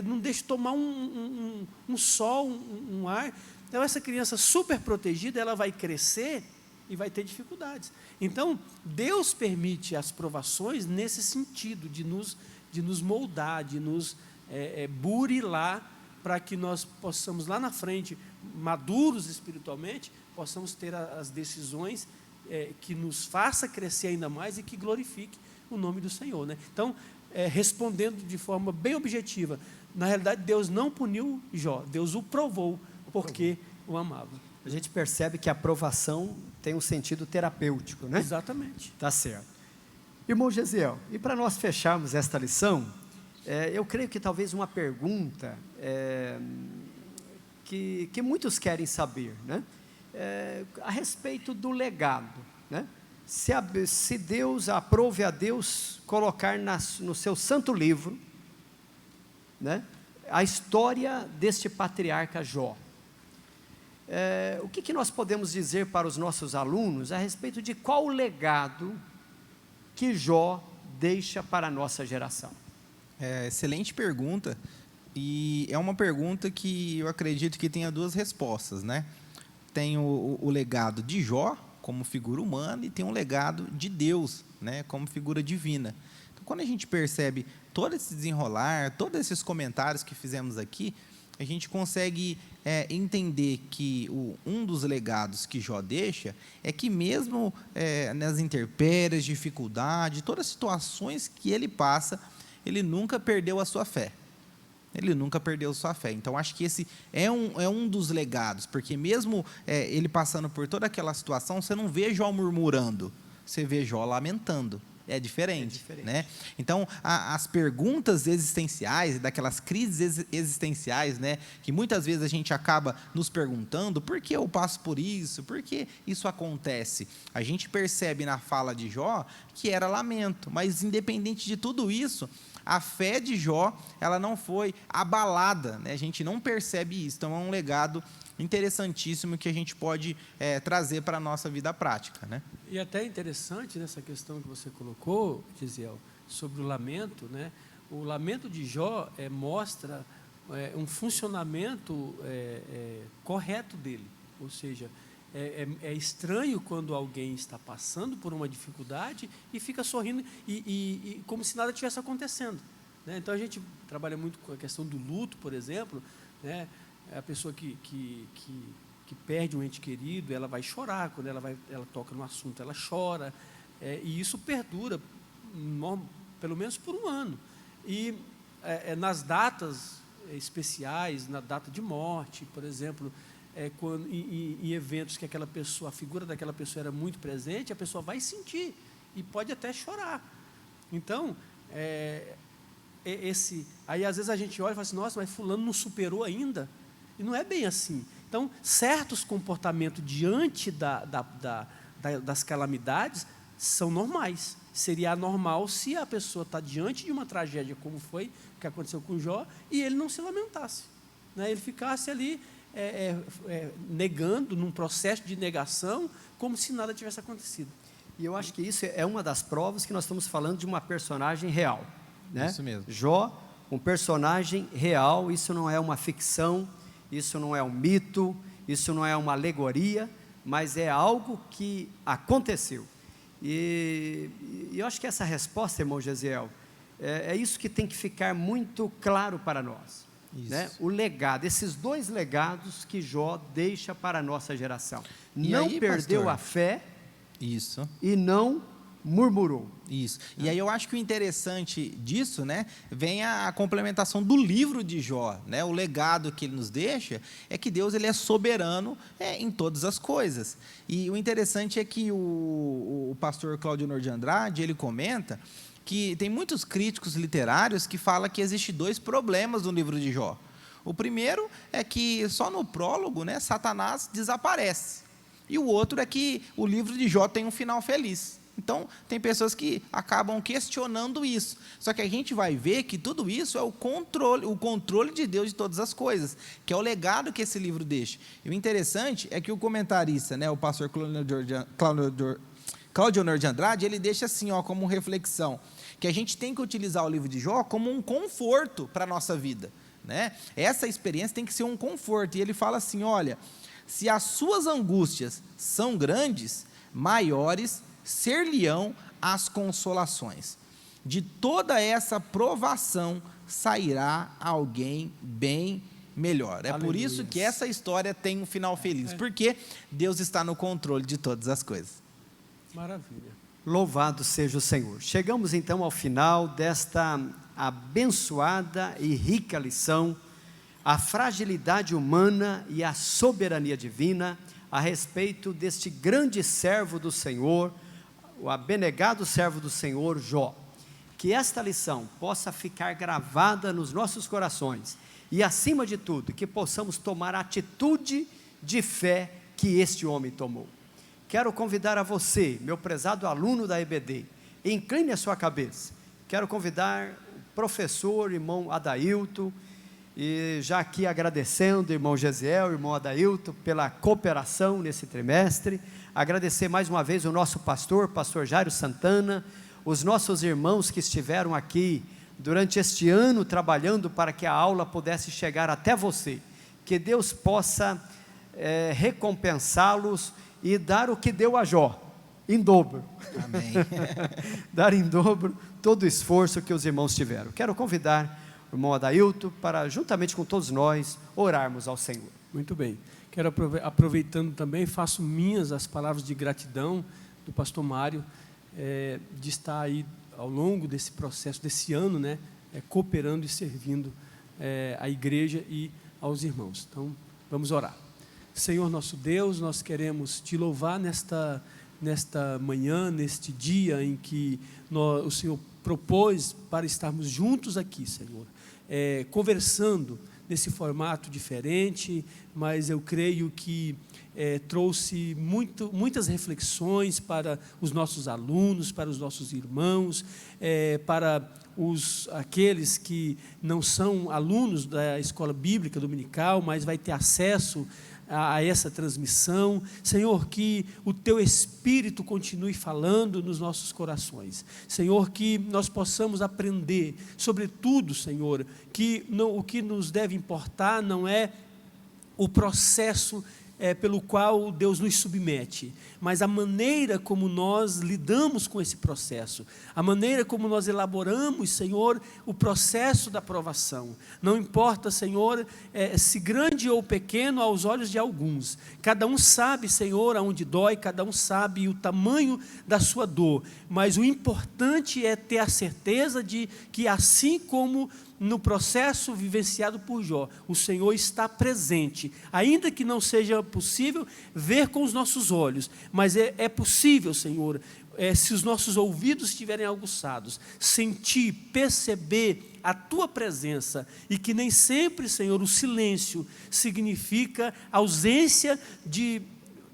não deixo tomar um sol, um ar. Então, essa criança super protegida, ela vai crescer e vai ter dificuldades. Então, Deus permite as provações nesse sentido, de nos moldar, de nos burilar, para que nós possamos, lá na frente, maduros espiritualmente, possamos ter as decisões que nos faça crescer ainda mais e que glorifique o nome do Senhor, né? Então, respondendo de forma bem objetiva, na realidade, Deus não puniu Jó, Deus o provou, porque o amava. A gente percebe que a aprovação tem um sentido terapêutico, né? Exatamente. Tá certo. Irmão Gesiel, e para nós fecharmos esta lição, eu creio que talvez uma pergunta que muitos querem saber, né? A respeito do legado, né? Se Deus, aprove a Deus colocar no seu santo livro, né, a história deste patriarca Jó, o que nós podemos dizer para os nossos alunos a respeito de qual o legado que Jó deixa para a nossa geração? Excelente pergunta, e é uma pergunta que eu acredito que tenha duas respostas, né? Tem o legado de Jó como figura humana e tem um legado de Deus, né, como figura divina. Então, quando a gente percebe todo esse desenrolar, todos esses comentários que fizemos aqui, a gente consegue entender que um dos legados que Jó deixa é que mesmo nas intempéries, dificuldade, todas as situações que ele passa, ele nunca perdeu a sua fé. Ele nunca perdeu sua fé. Então, acho que esse é um dos legados, porque mesmo ele passando por toda aquela situação, você não vê Jó murmurando, você vê Jó lamentando. É diferente, né? Então, as perguntas existenciais, daquelas crises existenciais, né, que muitas vezes a gente acaba nos perguntando: por que eu passo por isso? Por que isso acontece? A gente percebe na fala de Jó que era lamento, mas independente de tudo isso, a fé de Jó, ela não foi abalada, né? A gente não percebe isso. Então, é um legado interessantíssimo que a gente pode trazer para a nossa vida prática, né? E até interessante nessa questão que você colocou, Gesiel, sobre o lamento, né? O lamento de Jó mostra um funcionamento correto dele, ou seja, é estranho quando alguém está passando por uma dificuldade e fica sorrindo e como se nada tivesse acontecendo, né? Então, a gente trabalha muito com a questão do luto, por exemplo, né? A pessoa que perde um ente querido, ela vai chorar, quando ela toca no assunto, ela chora, e isso perdura pelo menos por um ano. E nas datas especiais, na data de morte, por exemplo, em eventos que a figura daquela pessoa era muito presente, a pessoa vai sentir e pode até chorar. Então, aí às vezes a gente olha e fala assim: nossa, mas fulano não superou ainda. E não é bem assim. Então, certos comportamentos diante das calamidades são normais. Seria anormal se a pessoa está diante de uma tragédia, como foi o que aconteceu com Jó, e ele não se lamentasse, né? Ele ficasse ali negando, num processo de negação, como se nada tivesse acontecido. E eu acho que isso é uma das provas que nós estamos falando de uma personagem real, né? Isso mesmo. Jó, um personagem real, isso não é uma ficção, isso não é um mito, isso não é uma alegoria, mas é algo que aconteceu. E eu acho que essa resposta, irmão Gesiel, é isso que tem que ficar muito claro para nós, né? O legado, esses 2 legados que Jó deixa para a nossa geração. Não perdeu a fé. Isso. E não murmurou. Isso. E aí eu acho que o interessante disso, né, vem a complementação do livro de Jó, né? O legado que ele nos deixa é que Deus, ele é soberano em todas as coisas. E o interessante é que o pastor Claudionor de Andrade, ele comenta que tem muitos críticos literários que falam que existem 2 problemas no livro de Jó. O primeiro é que só no prólogo, né, Satanás desaparece. E o outro é que o livro de Jó tem um final feliz. Então, tem pessoas que acabam questionando isso. Só que a gente vai ver que tudo isso é o controle de Deus de todas as coisas, que é o legado que esse livro deixa. E o interessante é que o comentarista, né, o pastor Claudionor de Andrade, ele deixa assim, como reflexão, que a gente tem que utilizar o livro de Jó como um conforto para a nossa vida, né? Essa experiência tem que ser um conforto. E ele fala assim, olha, se as suas angústias são grandes, maiores ser-lhe-ão as consolações. De toda essa provação sairá alguém bem melhor. É por isso que essa história tem um final feliz, porque Deus está no controle de todas as coisas. Maravilha. Louvado seja o Senhor. Chegamos então ao final desta abençoada e rica lição, a fragilidade humana e a soberania divina, a respeito deste grande servo do Senhor, o abnegado servo do Senhor, Jó. Que esta lição possa ficar gravada nos nossos corações e, acima de tudo, que possamos tomar a atitude de fé que este homem tomou. Quero convidar a você, meu prezado aluno da EBD, incline a sua cabeça. Quero convidar o professor, irmão Adailto, e já aqui agradecendo o irmão Gesiel, o irmão Adailto, pela cooperação nesse trimestre, agradecer mais uma vez o nosso pastor Jairo Santana, os nossos irmãos que estiveram aqui durante este ano trabalhando para que a aula pudesse chegar até você, que Deus possa recompensá-los e dar o que deu a Jó, em dobro. Amém. Dar em dobro todo o esforço que os irmãos tiveram. Quero convidar o irmão Adailto para, juntamente com todos nós, orarmos ao Senhor. Muito bem. Quero, aproveitando também, faço minhas as palavras de gratidão do pastor Mário, de estar aí ao longo desse processo, desse ano, né, cooperando e servindo a igreja e aos irmãos. Então, vamos orar. Senhor nosso Deus, nós queremos te louvar nesta manhã, neste dia em que o Senhor propôs para estarmos juntos aqui, Senhor, conversando nesse formato diferente, mas eu creio que trouxe muitas reflexões para os nossos alunos, para os nossos irmãos, para aqueles que não são alunos da escola bíblica dominical, mas vai ter acesso a essa transmissão. Senhor, que o Teu Espírito continue falando nos nossos corações. Senhor, que nós possamos aprender, sobretudo, Senhor, que o que nos deve importar não é o processo pelo qual Deus nos submete, mas a maneira como nós lidamos com esse processo, a maneira como nós elaboramos, Senhor, o processo da provação. Não importa, Senhor, se grande ou pequeno aos olhos de alguns, cada um sabe, Senhor, aonde dói, cada um sabe o tamanho da sua dor, mas o importante é ter a certeza de que, assim como no processo vivenciado por Jó, o Senhor está presente, ainda que não seja possível ver com os nossos olhos, mas é possível, Senhor, se os nossos ouvidos estiverem aguçados, sentir, perceber a Tua presença, e que nem sempre, Senhor, o silêncio significa ausência de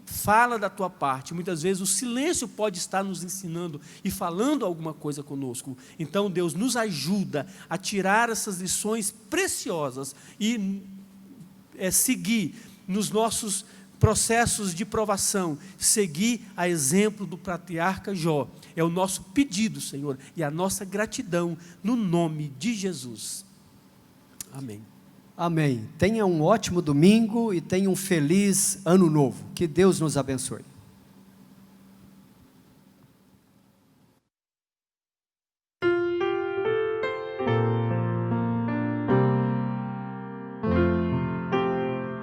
fala da Tua parte. Muitas vezes o silêncio pode estar nos ensinando e falando alguma coisa conosco. Então, Deus, nos ajuda a tirar essas lições preciosas e seguir nos nossos processos de provação, seguir a exemplo do patriarca Jó. É o nosso pedido, Senhor, e a nossa gratidão, no nome de Jesus. Amém. Amém. Tenha um ótimo domingo e tenha um feliz ano novo. Que Deus nos abençoe.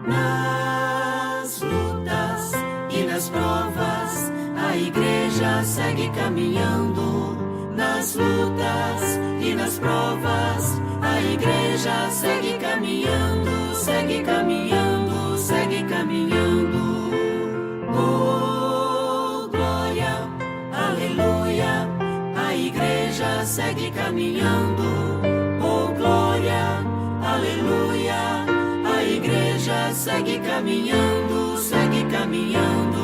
Nas lutas e nas provas, a igreja segue caminhando. Nas lutas e nas provas, a igreja segue caminhando, segue caminhando, segue caminhando. Oh, glória, aleluia, a igreja segue caminhando. Oh, glória, aleluia, a igreja segue caminhando, segue caminhando.